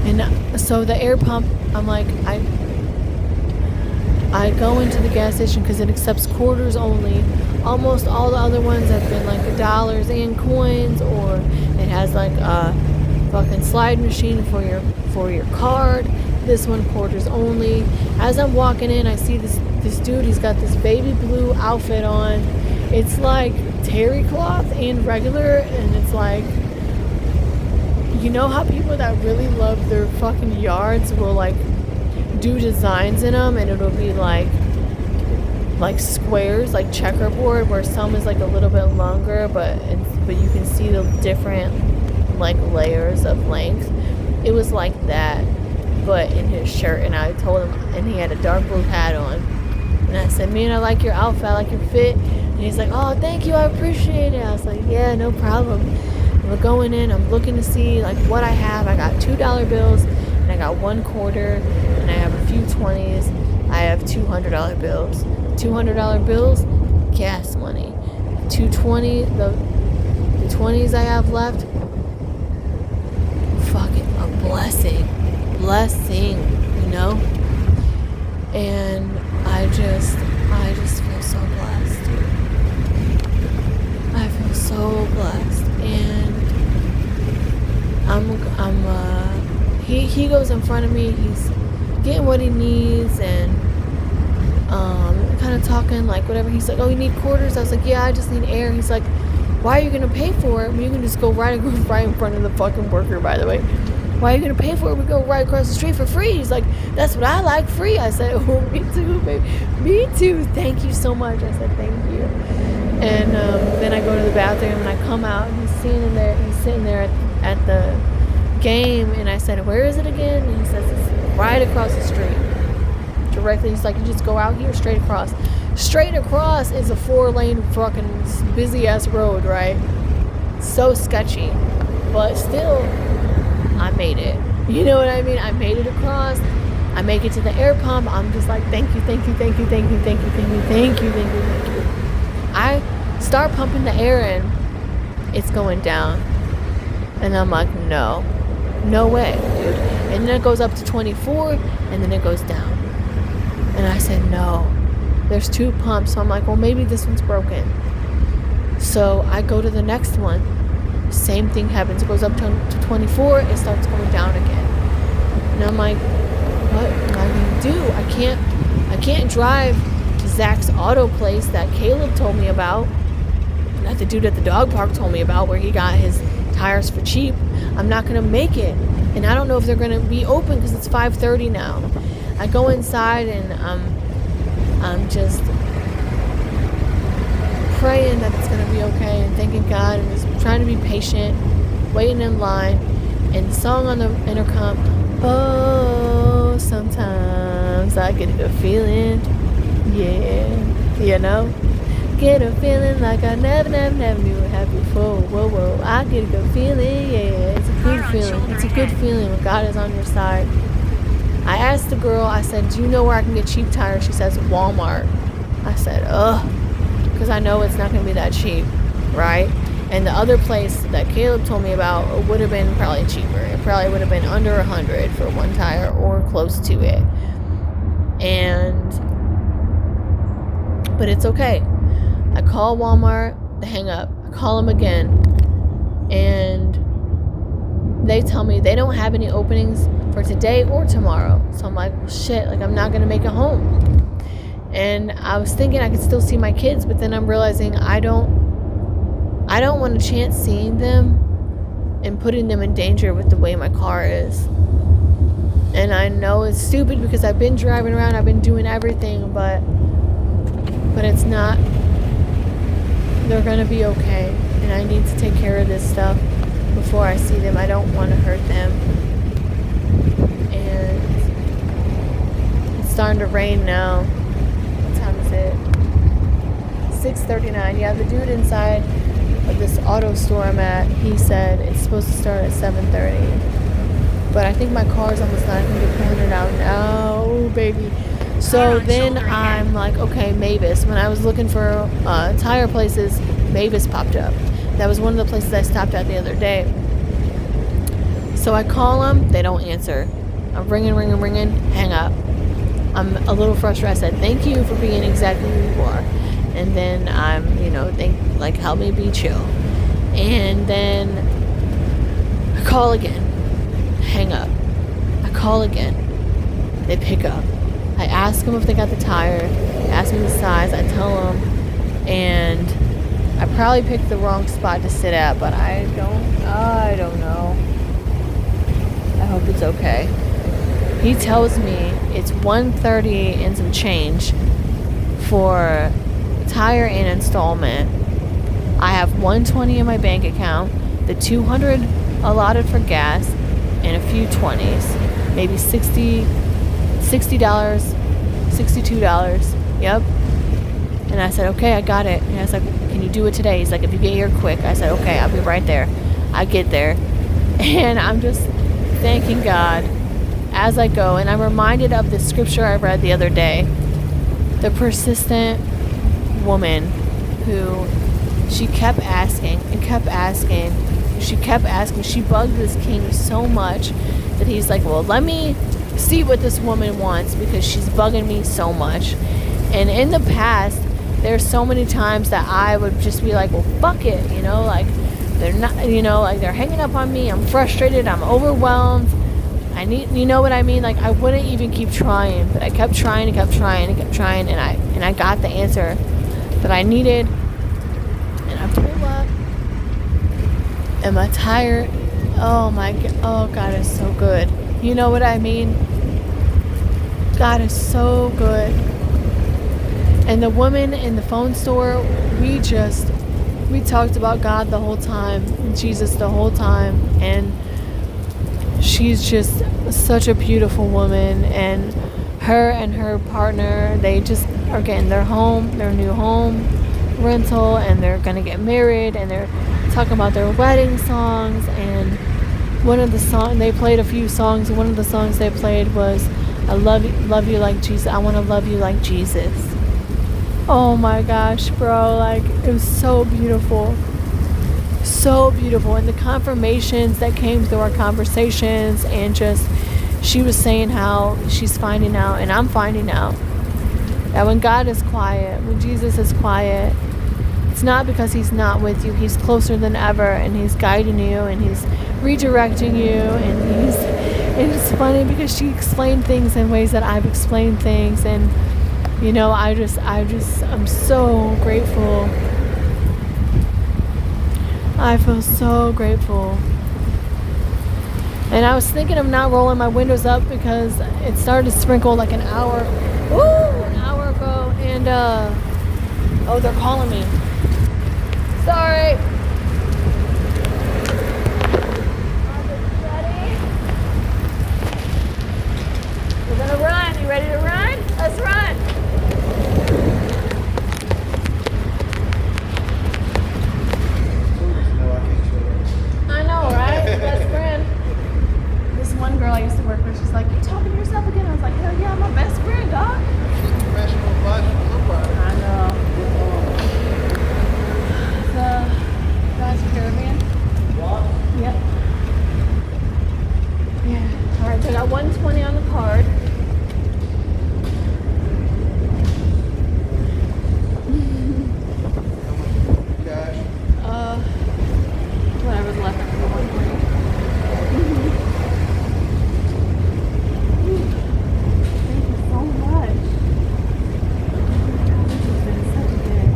And so the air pump, I'm like, I go into the gas station because it accepts quarters only. Almost all the other ones have been like dollars and coins, or it has like a fucking slide machine for your card. This one, quarters only. As I'm walking in, I see this dude. He's got this baby blue outfit on. It's like terry cloth and regular, and it's like, you know how people that really love their fucking yards will like do designs in them, and it'll be like squares, like checkerboard, where some is like a little bit longer, but you can see the different like layers of length. It was like that, but in his shirt. And I told him, and he had a dark blue hat on, and I said, man, I like your outfit, I like your fit. And he's like, oh, thank you, I appreciate it. I was like, yeah, no problem. And we're going in, I'm looking to see like what I have. I got $2 bills, and I got $1 quarter, and I have a few 20s. I have $200 bills. $200 bills, gas money. 220, the 20s I have left, fucking a blessing, and I just feel so blessed, dude. I feel so blessed, and he goes in front of me, he's getting what he needs, and kind of talking like whatever. He's like, oh, you need quarters? I was like, yeah, I just need air. He's like, why are you gonna pay for it? You can just go right in front of the fucking worker, by the way. Why are you gonna pay for it? We go right across the street for free. He's like, that's what I like, free. I said, oh, me too, baby. Me too. Thank you so much. I said, thank you. And then I go to the bathroom, and I come out, and he's sitting there at the game, and I said, where is it again? And he says, it's right across the street. Directly, he's like, you just go out here, straight across. Straight across is a 4-lane fucking busy ass road, right? So sketchy, but still, I made it. You know what I mean? I made it across. I make it to the air pump. I'm just like, thank you. I start pumping the air in. It's going down, and I'm like, no way, dude. And then it goes up to 24, and then it goes down. And I said, no, there's 2 pumps. So I'm like, well, maybe this one's broken. So I go to the next one. Same thing happens. It goes up to 24. It starts going down again. And I'm like, what am I going to do? I can't drive to Zach's auto place that Caleb told me about, that the dude at the dog park told me about, where he got his tires for cheap. I'm not going to make it. And I don't know if they're going to be open because it's 5:30 now. I go inside, and I'm just praying that it's going to be okay, and thanking God, and just trying to be patient, waiting in line. And the song on the intercom, oh, sometimes I get a good feeling, yeah, get a feeling like I never knew it had before. Whoa, I get a good feeling, yeah, it's a good feeling. It's a good feeling when God is on your side. I asked the girl, I said, do you know where I can get cheap tires? She says, Walmart. I said, because I know it's not going to be that cheap, right? And the other place that Caleb told me about would have been probably cheaper. It probably would have been under 100 for one tire or close to it. But it's okay. I call Walmart, they hang up. I call them again, and they tell me they don't have any openings for today or tomorrow. So I'm like, well, shit, like I'm not gonna make it home. And I was thinking I could still see my kids, but then I'm realizing I don't want to chance seeing them and putting them in danger with the way my car is. And I know it's stupid because I've been driving around, I've been doing everything, but it's not. They're gonna be okay, and I need to take care of this stuff before I see them. I don't want to hurt them. And it's starting to rain now. What time is it? 6:39. Yeah, the dude inside of this auto store I'm at, he said it's supposed to start at 7:30. But I think my car's almost not going to get pulling it out now. Oh, baby. So then I'm like, okay, Mavis. When I was looking for tire places, Mavis popped up. That was one of the places I stopped at the other day. So I call them, they don't answer. I'm ringing, hang up. I'm a little frustrated. I said, thank you for being exactly who you are. And then I'm, help me be chill. And then I call again, hang up. I call again, they pick up. I ask them if they got the tire. They ask me the size. I tell them, and I probably picked the wrong spot to sit at, but I don't know. I hope it's okay. He tells me it's $130 and some change for tire and installment. I have $120 in my bank account, the $200 allotted for gas, and a few 20s, maybe $60, $62. Yep. And I said, okay, I got it. And I was like, can you do it today? He's like, if you get here quick. I said, okay, I'll be right there. I get there. And I'm just thanking God as I go. And I'm reminded of the scripture I read the other day. The persistent woman who she kept asking and kept asking. She kept asking. She bugged this king so much that he's like, well, let me see what this woman wants because she's bugging me so much. And in the past, there's so many times that I would just be like, well, fuck it, they're not, they're hanging up on me. I'm frustrated. I'm overwhelmed. I need, you know what I mean? I wouldn't even keep trying, but I kept trying, and I got the answer that I needed. And I pull up, and my tire, oh God, it's so good. You know what I mean? God is so good. And the woman in the phone store, we talked about God the whole time, Jesus the whole time, and she's just such a beautiful woman. And her partner, they just are getting their new home rental, and they're gonna get married, and they're talking about their wedding songs. And one of the songs, they played a few songs. One of the songs they played was, I love you like Jesus. I want to love you like Jesus. Oh my gosh, bro. It was so beautiful. So beautiful. And the confirmations that came through our conversations, and just, she was saying how she's finding out, and I'm finding out, that when God is quiet, when Jesus is quiet, it's not because he's not with you. He's closer than ever, and he's guiding you, and he's redirecting you, and it's funny because she explained things in ways that I've explained things, and I'm so grateful. I feel so grateful. And I was thinking of not rolling my windows up because it started to sprinkle an hour ago, and oh, they're calling me. Sorry. We're gonna run. You ready to run? Let's run. I know, right? Best friend. This one girl I used to work with, she's like, you talking to yourself again? I was like, hell yeah, I'm my best friend, dog. I know. 120 on the card. Cash. Whatever's left after the 120. Thank you so much. This has been such a day.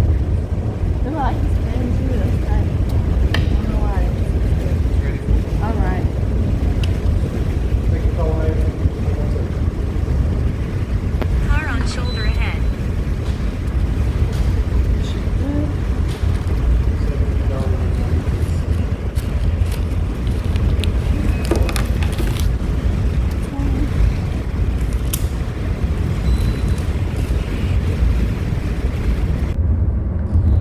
I feel like he's paying too this time. I don't know why. Ready? Alright. Thank you, Colin. Car on shoulder ahead.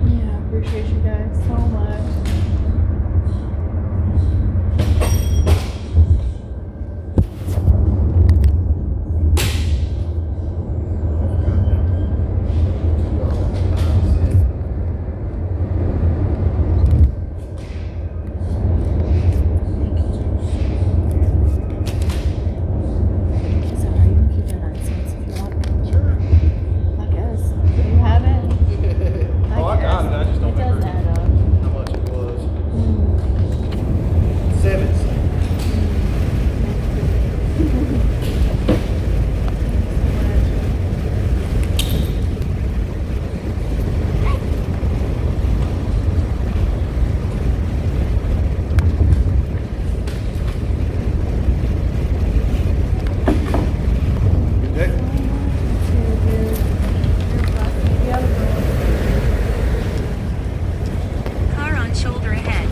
Yeah, I appreciate you guys so much. Sorry, you can keep your 9 cents if you want. Sure. I guess. Do you have it? Oh, I got it. I just don't It does remember add up. how much it was. 7 cents. Good day. Car on shoulder ahead.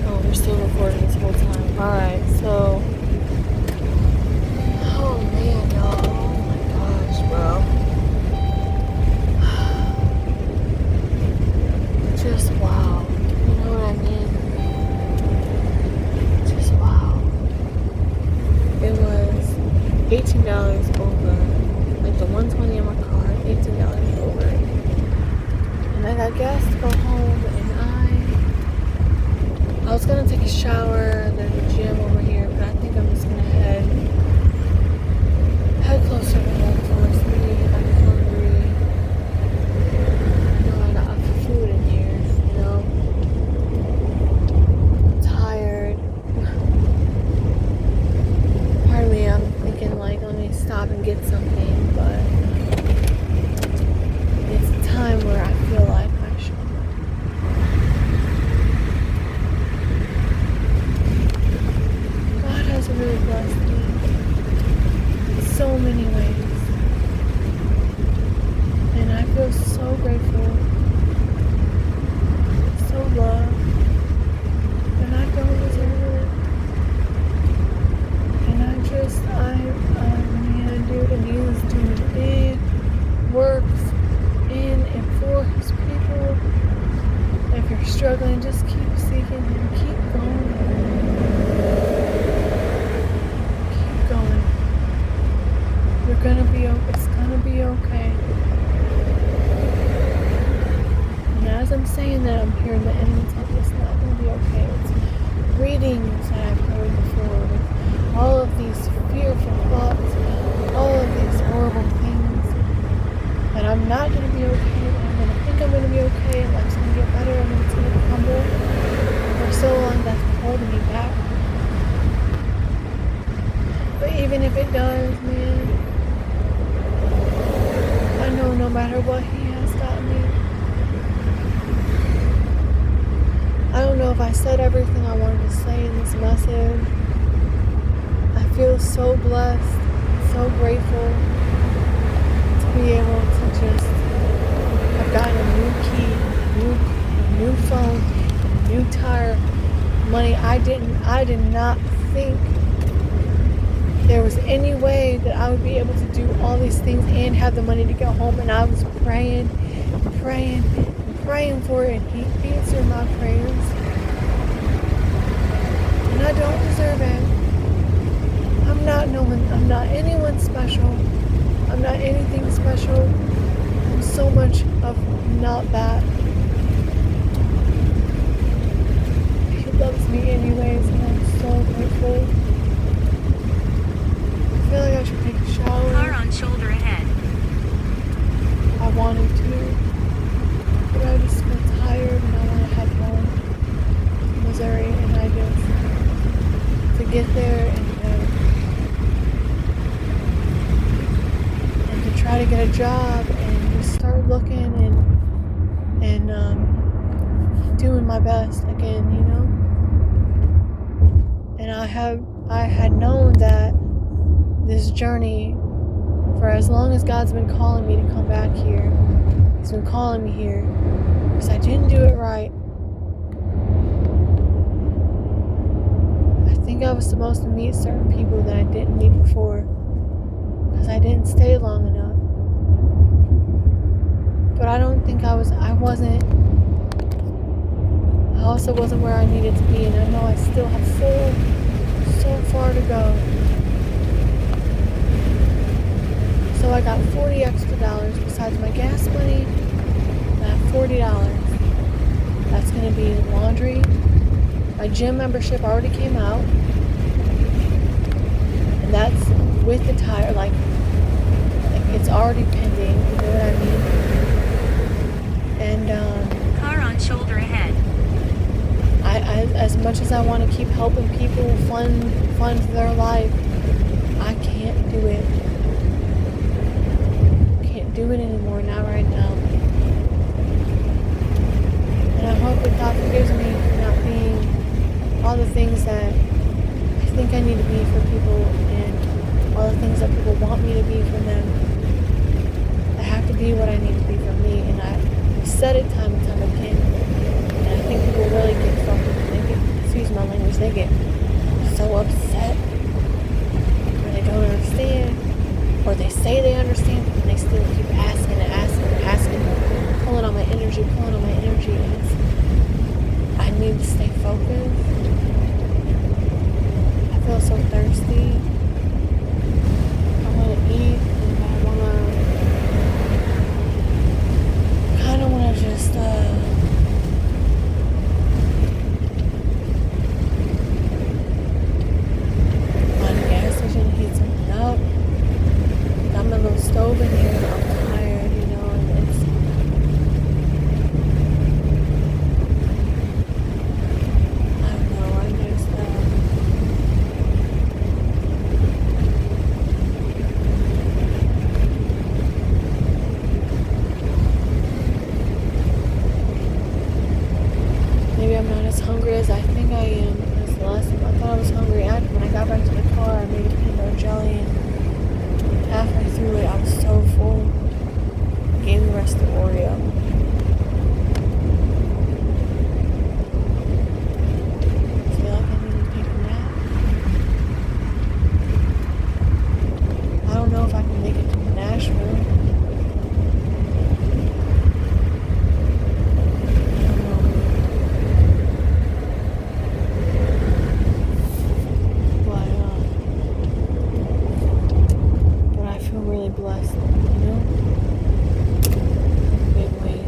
Oh, we're still recording this whole time. Alright, so. Oh man, y'all. Oh my gosh, bro. Just wow. You know what I mean? Just wow. It was $18 over. Like the 120 in my car, $18 over. And I got gas to go home, and I was gonna take a shower. There's a gym over here, but I think I'm just gonna head closer to home towards me. I'm hungry. I know I got food in here, you know. I'm tired. Part of me, I'm thinking like, let me stop and get something, but it's a time where I feel like I should. God has really blessed me in so many ways. And I feel so grateful, so loved, and I don't deserve it. And man, dude, and he's doing big works in and for his people. If you're struggling, just keep seeking him, keep going. You're gonna be it's gonna be okay. And as I'm saying that, minute I'm hearing the enemy tell me it's not going to be okay. It's readings that I've heard before with all of these fearful thoughts, all of these horrible things, that I'm not going to be okay, that I'm going to think I'm going to be okay, and life's going to get better, and it's going to be humble. For so long, that's been holding me back. But even if it does, man, I know no matter what, He has got me. I don't know if I said everything I wanted to say in this message. I feel so blessed, so grateful to be able to just have gotten a new key, a new phone, a new tire, money. I did not think there was any way that I would be able to do all these things and have the money to get home. And I was praying for it, and He answered my prayers. And I don't deserve it. I'm not anyone special. I'm not anything special. I'm so much of not that. He loves me anyways, and I'm so grateful. I feel like I should take a shower. Car on shoulder ahead. I wanted to, but I just feel tired and I want to head home to Missouri, and I just, to get there and to try to get a job and just start looking and doing my best again, you know. And I had known that this journey, for as long as God's been calling me to come back here, He's been calling me here because I didn't do it right. I think I was supposed to meet certain people that I didn't meet before because I didn't stay long enough. But I don't think I also wasn't where I needed to be, and I know I still have so far to go. So I got $40 extra besides my gas money. I have $40. That's going to be laundry. My gym membership already came out, and that's with the tire. Like it's already pending. You know what I mean? And Car on shoulder ahead. I as much as I want to keep helping people fund their life, I can't do it. Do it anymore, not right now. And I hope that God forgives me for not being all the things that I think I need to be for people, and all the things that people want me to be for them. I have to be what I need to be for me, and I've said it time and time again. And I think people really get excuse my language, they get so upset when they don't understand. Or they say they understand, but they still keep asking, pulling on my energy, and I need to stay focused. I feel so thirsty. I want to eat, and I kind of want to just, find a gas station and heat something up. Got my little stove in here, and I'm tired, you know, and it's, I don't know, I just, maybe I'm not as hungry as I think I am, because the last time I thought I was hungry, when I got back to the car, I made a peanut butter jelly, and halfway through it, I was so full. I gave the rest to Oreo. I feel like I need to take a nap. I don't know if I can make it to Nashville. I don't know. But I feel really blessed, you know? Big way.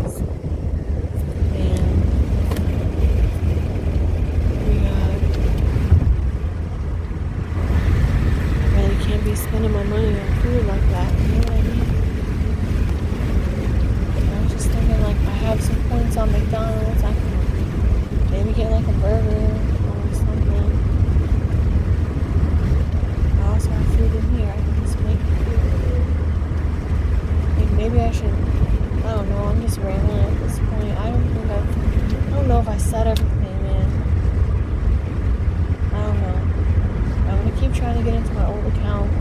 I said everything, man. I don't know. I'm gonna keep trying to get into my old accounts.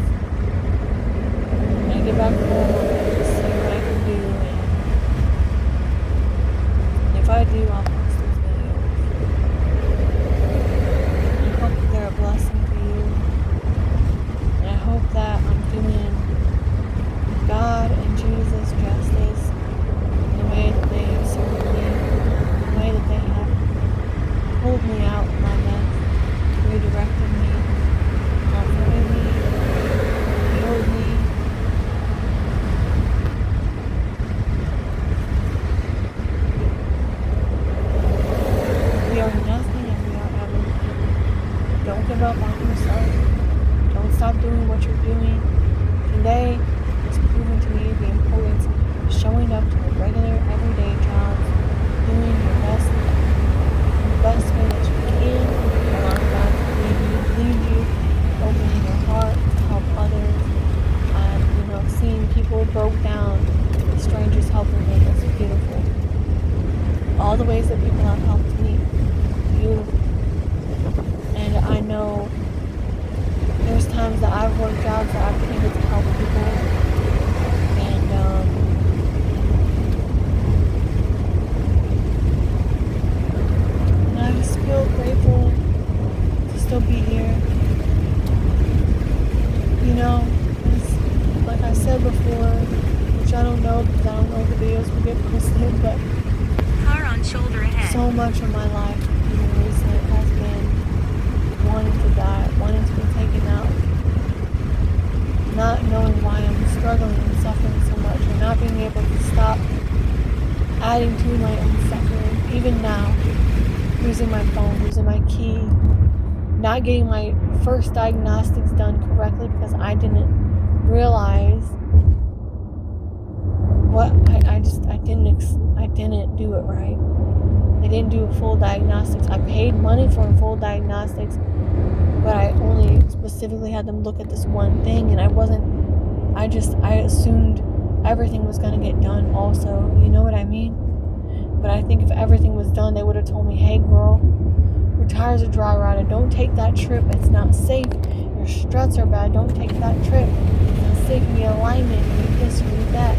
When I get back home, I'm gonna just see what I can do. And if I do, I'll post those videos. I hope that they're a blessing to you. And I hope that I'm doing God and Jesus justice in the way that they have served me, the way that they have pulled me out of my mess, redirected me, comforted me, healed me. We are nothing and we are everything. Don't give up on yourself. Don't stop doing what you're doing. Today has proven to me the importance of showing up to a regular, everyday job, doing your best in the best way that you can, allowing God to lead you, opening your heart to help others, and seeing people broke down, strangers helping them is beautiful. All the ways that people have helped me, beautiful. And I know there's times that I've worked jobs that I've been able to help people, and I just feel grateful to still be here. It's, like I said before, which I don't know because I don't know if the videos will get posted, but Car on shoulder ahead. so much of my life, recently, has been wanting to die, wanting to be taken out, not knowing why I'm struggling and suffering so much, and not being able to stop adding to my own suffering. Even now, using my phone, using my key, not getting my first diagnostics done correctly because I didn't realize what I didn't do it right. They didn't do a full diagnostics. I paid money for a full diagnostics, but I only specifically had them look at this one thing, and I assumed everything was going to get done also. You know what I mean? But I think if everything was done, they would have told me, hey girl, your tires are dry rotted, don't take that trip, it's not safe. Your struts are bad, don't take that trip, it's not safe. Read alignment, read this, read that.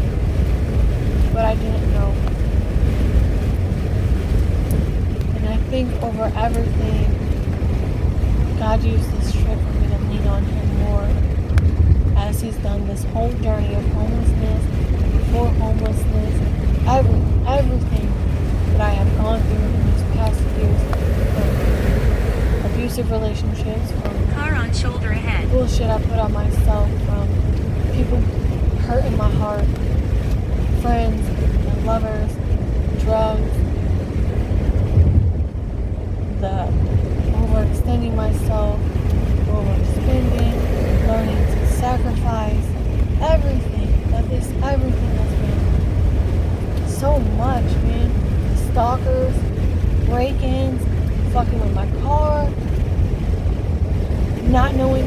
But I didn't know. And I think over everything, God used this trip for me to lean on Him more, as He's done this whole journey of homelessness, before homelessness, everything that I have gone through in these past years, from abusive relationships, from Car on shoulder ahead. bullshit I put on myself, from people hurting my heart, friends and lovers, drugs, the overextending myself, overspending, learning to sacrifice, everything has been so much, man. The stalkers, break-ins, fucking with my car, not knowing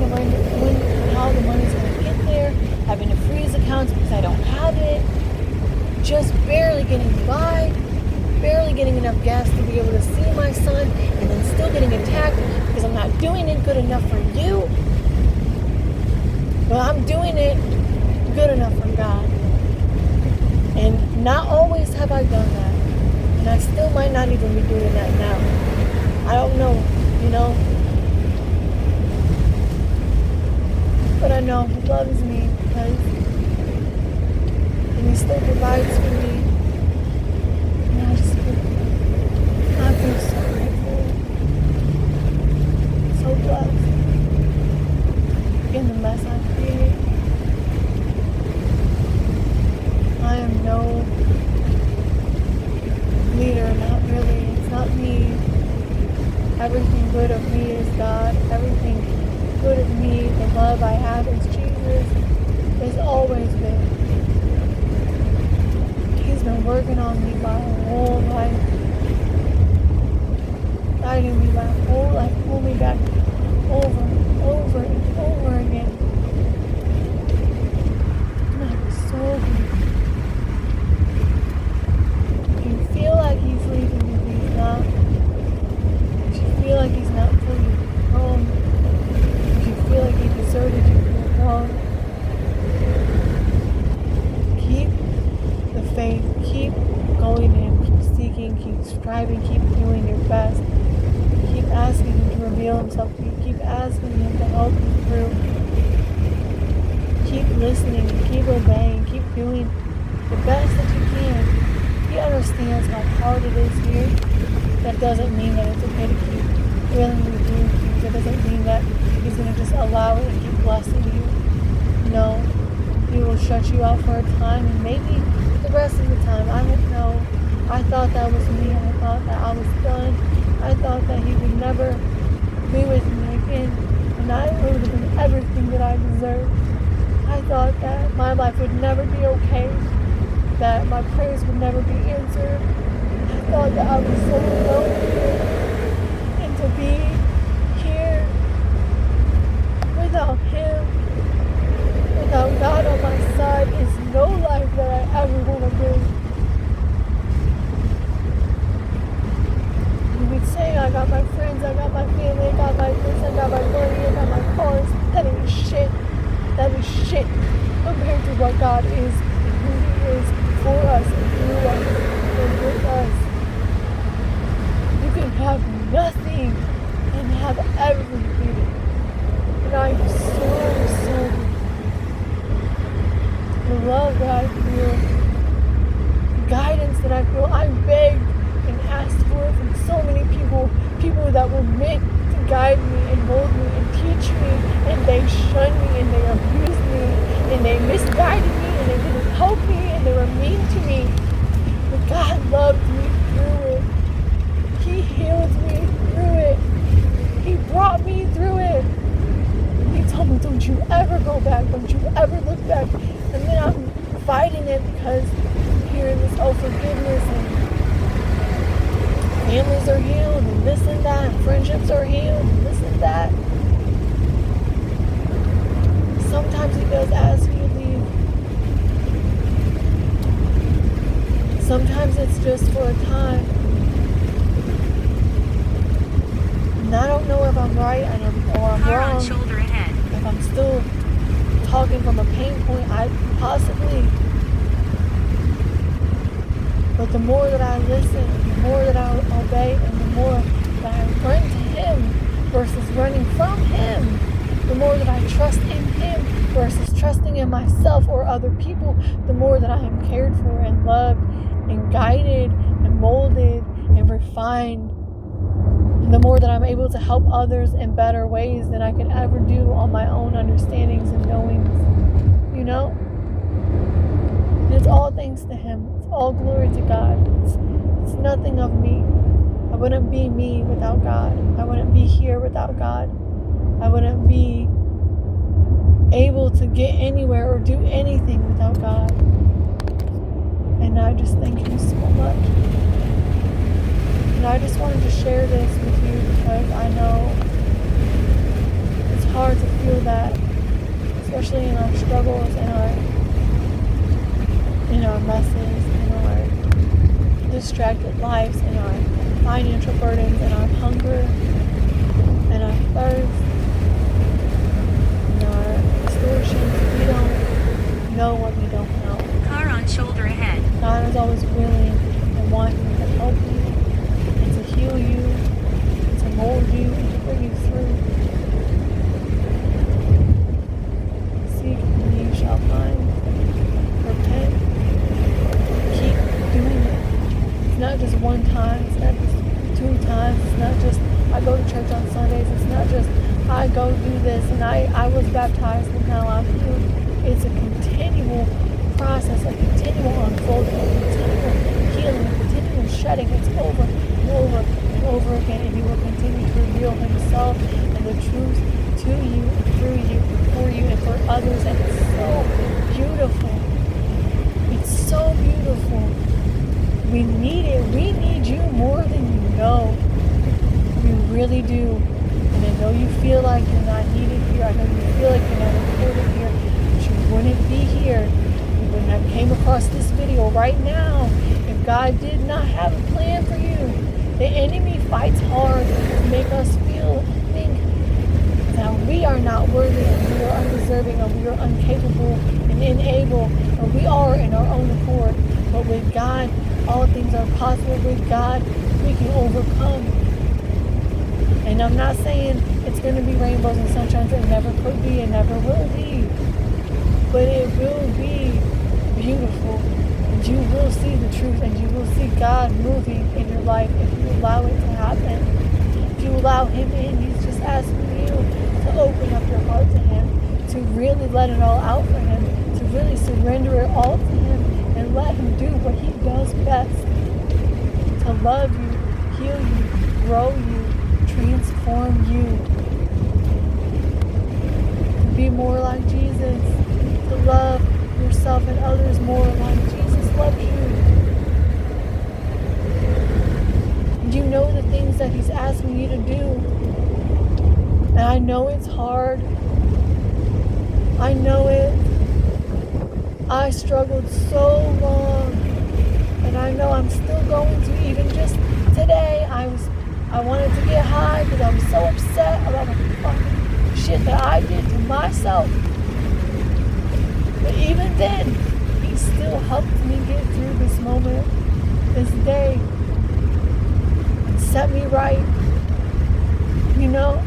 how the money's gonna get there, having to freeze accounts because I don't have it, just barely getting by, barely getting enough gas to be able to see my son, and then still getting attacked because I'm not doing it good enough for you. But I'm doing it good enough for God. And not always have I done that. And I still might not even be doing that now. I don't know, But I know He loves me and He still provides for me. And I feel so grateful. So blessed in the mess I created. I am no leader, not really. It's not me. Everything good of me is God. Everything good of me, the love I have is Jesus. It's always been. He's been working on me my whole life. Guiding me my whole life, pull me back over and over and over again. And I'm so grateful. You feel like He's leaving you, but He's not. keep doing your best. Keep asking Him to reveal Himself to you. Keep asking Him to help you through. Keep listening, keep obeying, keep doing the best that you can. He understands how hard it is here. That doesn't mean that it's okay to keep willingly doing things. That doesn't mean that He's going to just allow it and keep blessing you. No, He will shut you out for a time, and maybe the rest of the time, I don't know. I thought that was me. I thought that I was done. I thought that He would never be with me again, and I owed Him everything that I deserved. I thought that my life would never be okay, that my prayers would never be answered. I thought that I was so alone here, and to be here without Him, without God on my side, is no life that I ever want to live. You would say, I got my friends, I got my family, I got my this, I got my money, I got my cars. That ain't shit. That is shit compared to what God is and who He is for us and through us and with us. You can have nothing and have everything. And I am so the love that I feel, the guidance that I feel. I begged and asked for it from so many people that were meant to guide me and mold me and teach me, and they shunned me and they abused me and they misguided me and they didn't help me and they were mean to me. But God loved me through it. He healed me through it. He brought me through it. He told me, don't you ever go back, don't you ever look back. And then I'm fighting it because hearing this, oh, forgiveness and families are healed and this and that, and friendships are healed and this and that. Sometimes He does ask you to leave. Sometimes it's just for a time. And I don't know if I'm right or I'm Car on wrong. shoulder ahead. If I'm still talking from a pain point, I possibly. But the more that I listen, the more that I obey, and the more that I run to Him versus running from Him, the more that I trust in Him versus trusting in myself or other people, the more that I am cared for and loved and guided and molded and refined. And the more that I'm able to help others in better ways than I could ever do on my own understandings and knowings. You know? And it's all thanks to Him. It's all glory to God. It's nothing of me. I wouldn't be me without God. I wouldn't be here without God. I wouldn't be able to get anywhere or do anything without God. And I just thank Him so much. And I just wanted to share this with you because I know it's hard to feel that, especially in our struggles and our messes, in our distracted lives, in our financial burdens, in our hunger, and our thirst, in our distortions. We don't know what we don't know. Car on shoulder ahead. God is always willing and wanting to help you and to heal you and to mold you and to bring you through. Seek and you shall find. Repent. Keep doing it. It's not just one time. It's not just 2 times. It's not just I go to church on Sundays. It's not just I go do this and I was baptized and now I'm healed. It's a continual process, a continual unfolding, a continual healing, a continual shedding. It's over and over and over again, and He will continue to reveal Himself and the truth to you and through you and for you and for others. And it's so beautiful. It's so beautiful. We need it. We need you more than you know. We really do. And I know you feel like you're not needed here. I know you feel like you're not important here. But you wouldn't be here. You wouldn't have came across this video right now if God did not have a plan for you. The enemy fights hard to make us think that we are not worthy and we are undeserving and we are incapable and unable, and we are in our own accord. But with God, all things are possible with God. We can overcome. And I'm not saying it's going to be rainbows and sunshines. It never could be. It never will be. But it will be beautiful. And you will see the truth. And you will see God moving in your life if you allow it to happen. If you allow Him in, He's just asking you to open up your heart to Him. To really let it all out for Him. To really surrender it all to Him. And let Him do what He does best. To love you, heal you, grow you, transform you. To be more like Jesus. To love yourself and others more like Jesus loves you. And you know the things that He's asking you to do. And I know it's hard. I know it. I struggled so long. And I know I'm still going to. Even just today, I wanted to get high because I was so upset about the fucking shit that I did to myself. But even then, He still helped me get through this moment, this day, and set me right. You know?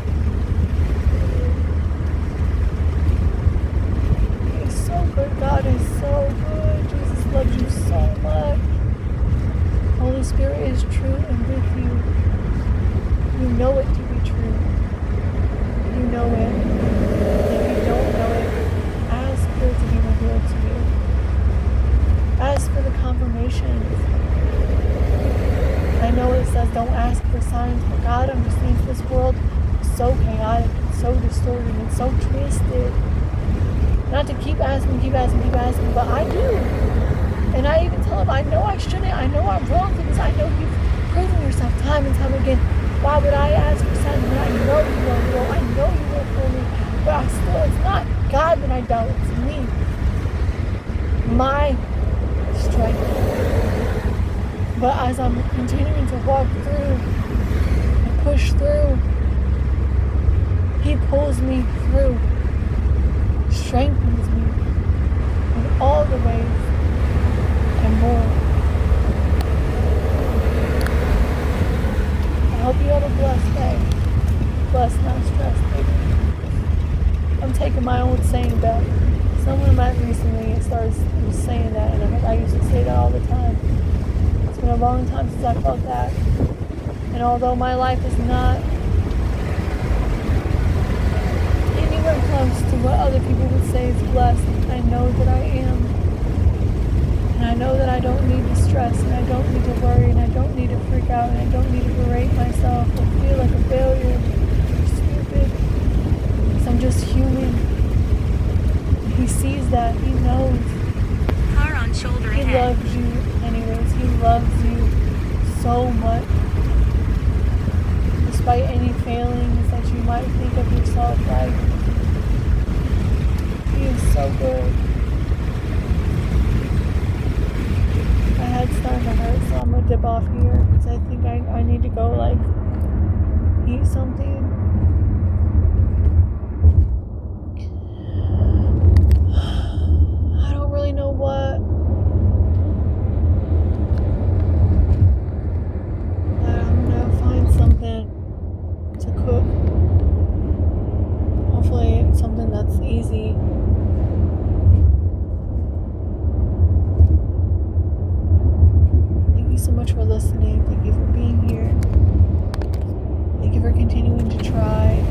He's so good. God is so good. Jesus loves you so much. Holy Spirit is true and with you. You know it to be true. You know it. If you don't know it, ask for it to be revealed to you. Ask for the confirmations. I know it says don't ask for signs, but God understands this world is so chaotic, and so distorted, and so twisted. Not to keep asking, but I do. And I even tell Him, I know I shouldn't, I know I'm wrong because I know You've proven Yourself time and time again. Why would I ask for signs when I know You won't go? I know You will for me. But it's not God that I doubt, it's me. My strength. But as I'm continuing to walk through and push through, He pulls me through, strengthens me in all the ways and more. I hope you have a blessed day. Blessed, not stressed, baby. I'm taking my old saying back. Someone met recently started saying that, and I used to say that all the time. It's been a long time since I felt that. And although my life is not anywhere close to what other people would say is blessed, I know that I am. And I know that I don't need to stress, and I don't need to worry, and I don't need to freak out, and I don't need to berate myself or feel like a failure or stupid. Because I'm just human. He sees that. He knows. Car on shoulder He ahead. loves you anyways. He loves you so much. Despite any failings that you might think of yourself, like, He is so good. My head's starting to hurt, so I'm gonna dip off here because I think I need to go, like, eat something. I don't really know what. But I'm gonna find something to cook. Hopefully something that's easy. Thank you so much for listening. Thank you for being here. Thank you for continuing to try.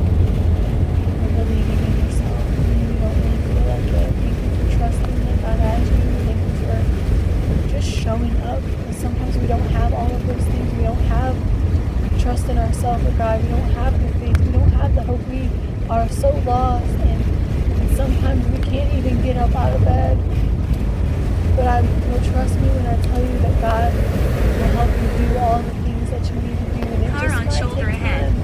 For believing in yourself. When you don't really feel like it. Thank you for trusting that God has you. Thank you for just showing up. Because sometimes we don't have all of those things. We don't have trust in ourselves or God. We don't have the faith. We don't have the hope. We are so lost. And sometimes we can't even get up out of bed. But I will trust me when I tell you that God will help you do all the things that you need to do. And it Car just on might shoulder take ahead. time.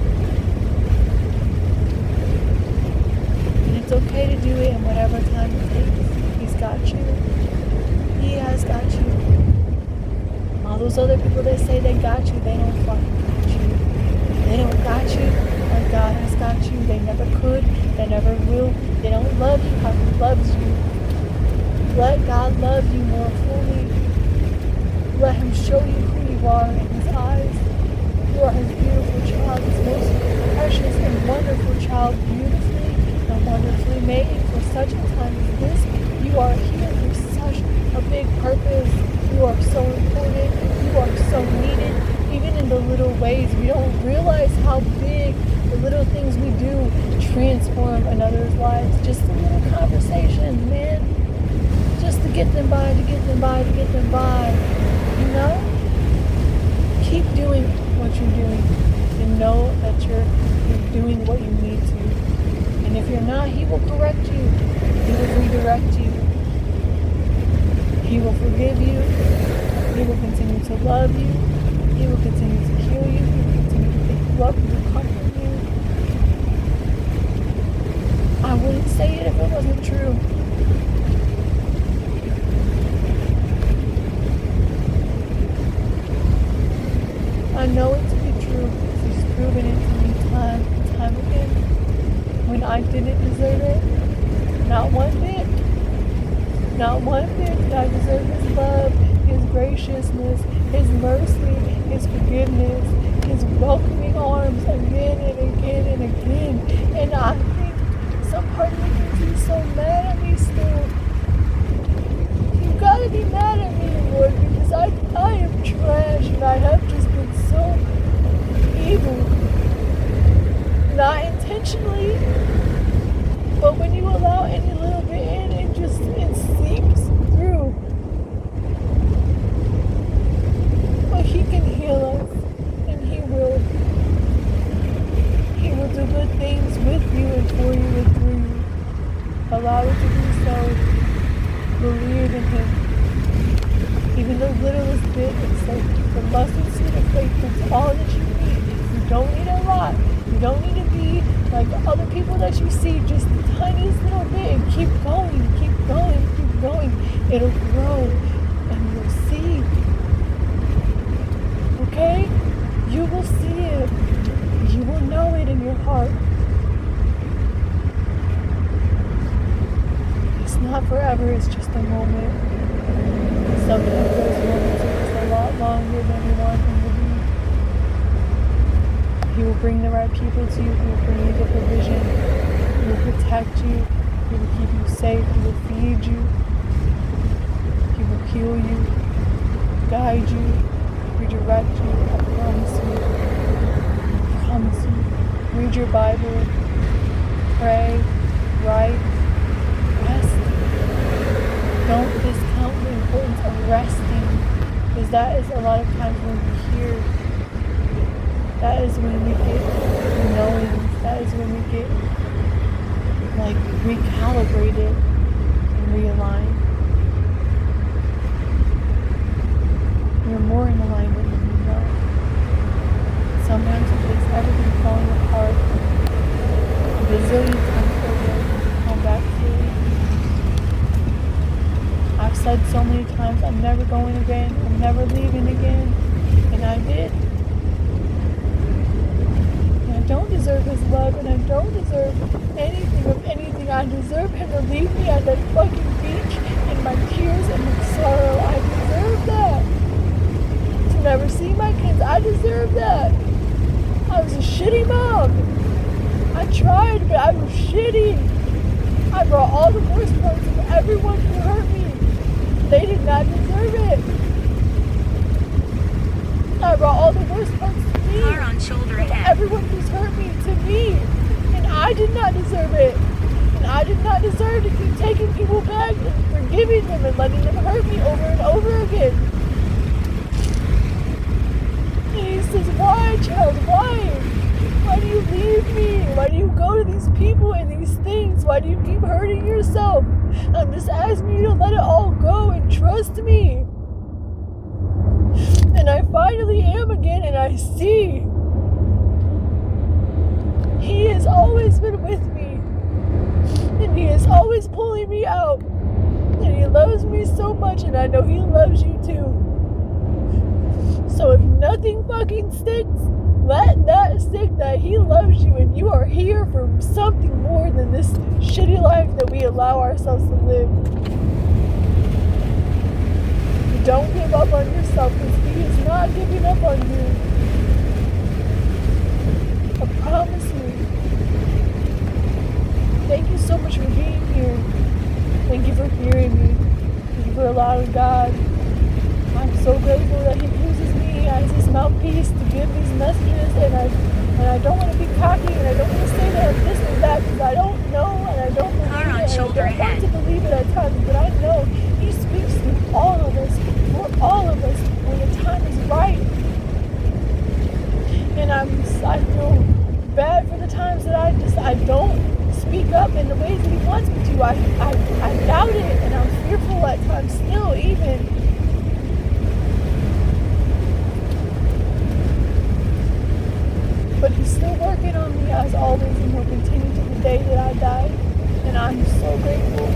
And it's okay to do it in whatever time it takes. He's got you. He has got you. All those other people that say they got you, they don't fucking got you. They don't got you like God has got you. They never could. They never will. They don't love you how He loves you. Let God love you more fully. Let him show you who you are in his eyes. You are his beautiful child, his most precious and wonderful child, beautifully and wonderfully made for such a time as this. You are here for such a big purpose. You are so important. You are so needed, even in the little ways. We don't realize how big the little things we do transform another's lives. Just the little conversations, man. Just to get them by, to get them by, to get them by. You know? Keep doing what you're doing and know that you're doing what you need to. And if you're not, he will correct you. He will redirect you. He will forgive you. He will continue to love you. He will continue to heal you. He will continue to pick you up and to comfort you. I wouldn't say it if it wasn't true. I know it to be true because he's proven it to me time and time again. When I didn't deserve it, not one bit. Not one bit did I deserve his love, his graciousness, his mercy, his forgiveness, his welcoming arms again and again and again. And I think some part of me thinks he's so mad at me still. You gotta be mad at me, Lord, because I am trash and I have just been so evil. Not intentionally, but when you allow any little bit in, it seeps through. But he can heal us, and he will. He will do good things with you and for you and through you. Allow it to be so. Believe in him. Even the littlest bit, it's like the mustard seed of faith. It's all that you need. You don't need a lot. You don't need to be like the other people that you see, just the tiniest little bit, and keep going, keep going, keep going. It'll grow, and you'll see. Okay? You will see it. You will know it in your heart. It's not forever, it's just a moment. Sometimes those moments are just a lot longer than you want them to be. He will bring the right people to you. He will bring you the provision. He will protect you. He will keep you safe. He will feed you. He will heal you, guide you, redirect you. I promise you. I promise you. Read your Bible. Pray. Write. Rest. Don't discount the importance of resting, because that is a lot of times when we hear. That is when we get knowing. That is when we get like recalibrated and realigned. You're more in alignment than you know. Sometimes it takes everything falling apart a bazillion times over to come back to it. I've said so many times, I'm never going again, I'm never leaving again, and I did. I don't deserve his love, and I don't deserve anything of anything. I deserve him to leave me at that fucking beach in my tears and my sorrow. I deserve that. To never see my kids, I deserve that. I was a shitty mom. I tried, but I was shitty. I brought all the worst parts of everyone who hurt me. They did not deserve it. I brought all the worst parts to me. Car on shoulder And ahead. everyone who's hurt me to me. And I did not deserve it. And I did not deserve to keep taking people back and forgiving them and letting them hurt me over and over again. And he says, why, child? Why? Why do you leave me? Why do you go to these people and these things? Why do you keep hurting yourself? I'm just asking you to let it all go and trust me. And I finally am again, and I see he has always been with me, and he is always pulling me out, and he loves me so much, and I know he loves you too. So if nothing fucking sticks, let that stick, that he loves you and you are here for something more than this shitty life that we allow ourselves to live. Don't give up on yourself, because he is not giving up on you. I promise you. Thank you so much for being here. Thank you for hearing me. Thank you for allowing God. I'm so grateful that he uses me as his mouthpiece to give these messages, and I don't want to be cocky, and I don't want to say that I'm this or that, because I don't know, and I don't believe Car it, on and I shoulder don't want ahead. to believe it at times, but I know he speaks to all of us, for all of us, when the time is right. And I feel bad for the times that I don't speak up in the ways that he wants me to. I doubt it, and I'm fearful at times still, even. But he's still working on me as always, and he'll continue to the day that I die. And I'm so grateful.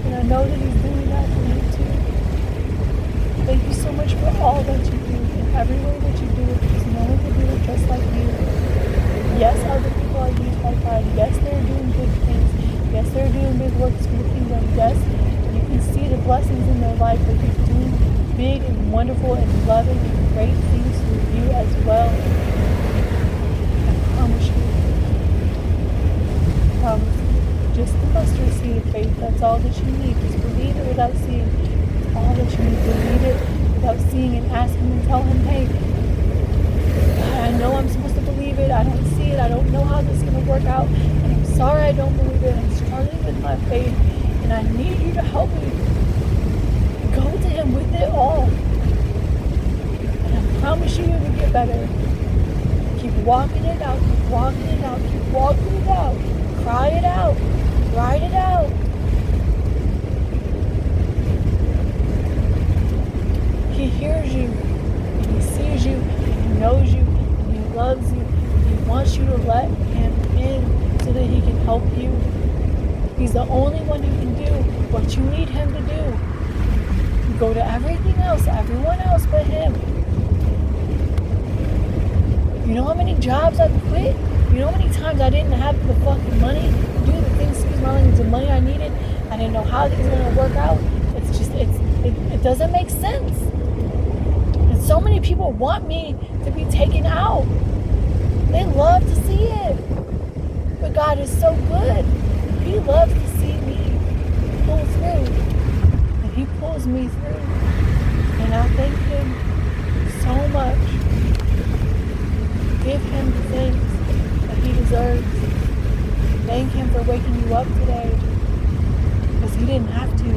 And I know that he's doing that for me too. Thank you so much for all that you do, and every way that you do it, because no one can do it just like you. Yes, other people are used by God. Yes, they're doing good things. Yes, they're doing big works for the kingdom. Yes, you can see the blessings in their life, but he's doing big and wonderful and loving and great things for you as well. I promise you. I promise you. Just the mustard seed of faith. That's all that you need. Just believe it without seeing. That's all that you need. Believe it without seeing, and ask him and tell him, hey, God, I know I'm supposed to believe it. I don't see it. I don't know how this is going to work out. And I'm sorry I don't believe it. I'm struggling with my faith. And I need you to help me. Go to him with it all. And I promise you it will get better. Keep walking it out. Keep walking it out. Keep walking it out. Cry it out. Write it out. He hears you. And he sees you. And he knows you. And he loves you. And he wants you to let him in so that he can help you. He's the only one who can do what you need him to do. You go to everything else, everyone else but him. You know how many jobs I've quit? You know how many times I didn't have the fucking money to do the things, excuse my language, the money I needed? I didn't know how things were going to work out. It's just, it doesn't make sense. And so many people want me to be taken out. They love to see it. But God is so good. He loves to see me pull through. And he pulls me through. And I thank him so much. Give him the thanks that he deserves. Thank him for waking you up today. Because you didn't have to.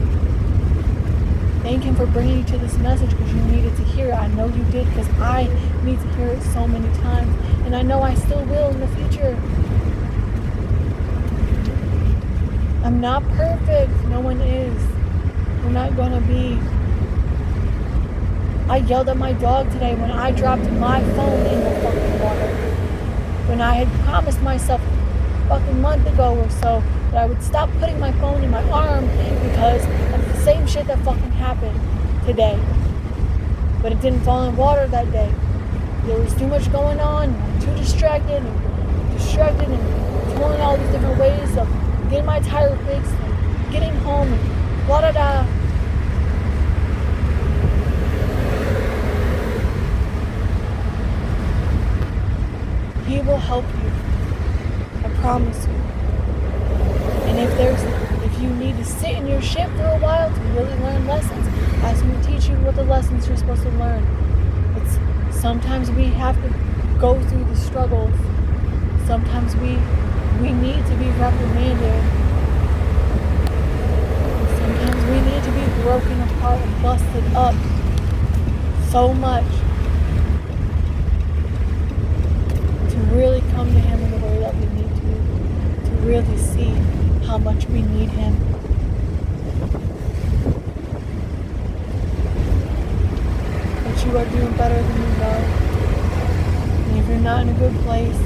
Thank him for bringing you to this message because you needed to hear it. I know you did, because I need to hear it so many times. And I know I still will in the future. I'm not perfect. No one is. We're not gonna be. I yelled at my dog today when I dropped my phone in the fucking water. When I had promised myself a fucking month ago or so that I would stop putting my phone in my arm because of the same shit that fucking happened today. But it didn't fall in water that day. There was too much going on. I'm too distracted and touring all these different ways of getting my tire fixed and getting home and blah da da. He will help you. I promise you. And if you need to sit in your ship for a while to really learn lessons, ask him to teach you what the lessons you're supposed to learn. Sometimes we have to go through the struggles. Sometimes we need to be reprimanded. Sometimes we need to be broken apart and busted up so much to really come to him in the way that we need to really see how much we need him. But you are doing better than you know. And if you're not in a good place,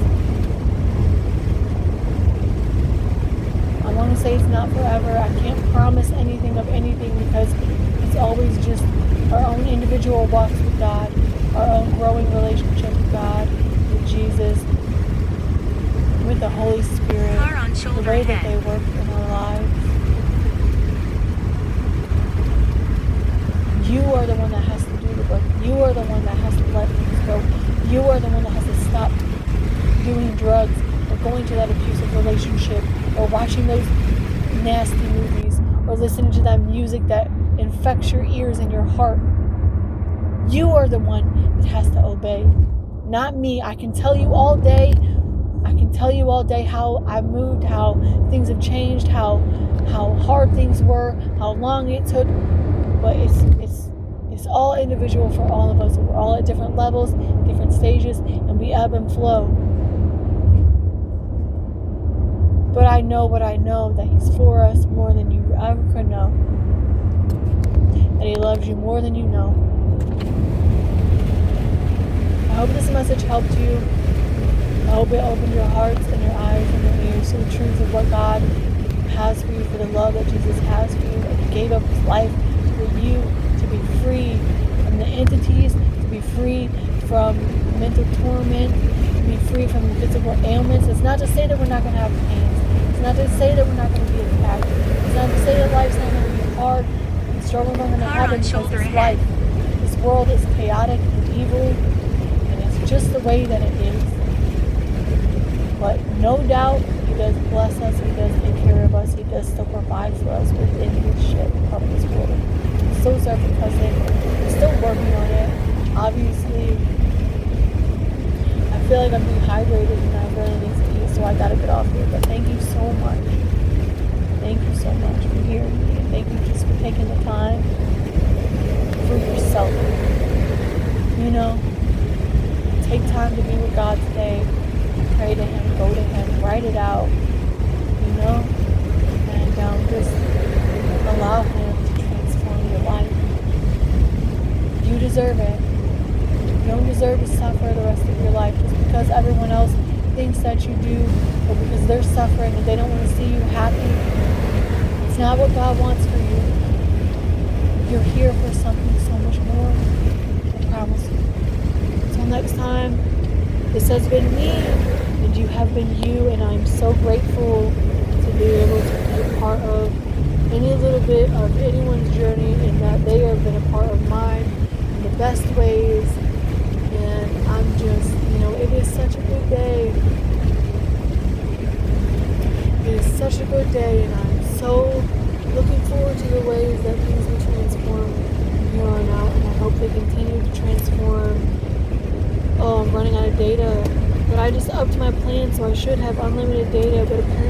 I want to say it's not forever. I can't promise anything of anything because it's always just our own individual walks with God, our own growing relationship with God, with Jesus, with the Holy Spirit, Car on the shoulder way that they ahead. work in our lives. You are the one that has to do the work. You are the one that has to let things go. You are the one that has to stop doing drugs or going to that abusive relationship or watching those nasty movies or listening to that music that infects your ears and your heart. You are the one that has to obey, not me. I can tell you all day. I can tell you all day how I moved, how things have changed, how hard things were, how long it took. But it's all individual for all of us. We're all at different levels, different stages, and we ebb and flow. But I know what I know, that He's for us more than you ever could know. That He loves you more than you know. I hope this message helped you. I hope it opened your hearts and your eyes and your ears to the truth of what God has for you, for the love that Jesus has for you, that He gave up His life for you to be free from the entities, to be free from mental torment, to be free from physical ailments. It's not to say that we're not going to have pains. It's not to say that we're not going to be attacked. It's not to say that life's not going to be hard and struggles not going to happen, because it's life. This world is chaotic and evil, and it's just the way that it is. But no doubt, He does bless us, He does take care of us, He does still provide for us within His ship of His world. So is our cousin. We're still working on it. Obviously, I feel like I'm dehydrated and I really need to eat, so I gotta get off here. But thank you so much. Thank you so much for hearing me, and thank you just for taking the time for yourself. You know, take time to be with God today. Pray to Him, go to Him, write it out, you know, and just allow Him to transform your life. You deserve it. You don't deserve to suffer the rest of your life just because everyone else thinks that you do, or because they're suffering and they don't want to see you happy. It's not what God wants for you. You're here for something so much more. I promise you. Until next time, this has been me, and you have been you, and I'm so grateful to be able to be a part of any little bit of anyone's journey, and that they have been a part of mine in the best ways. And I'm just, it is such a good day. It is such a good day, and I'm so looking forward to the ways that things will transform from here on out, and I hope they continue to transform. Oh, I'm running out of data, but I just upped my plan, so I should have unlimited data, but apparently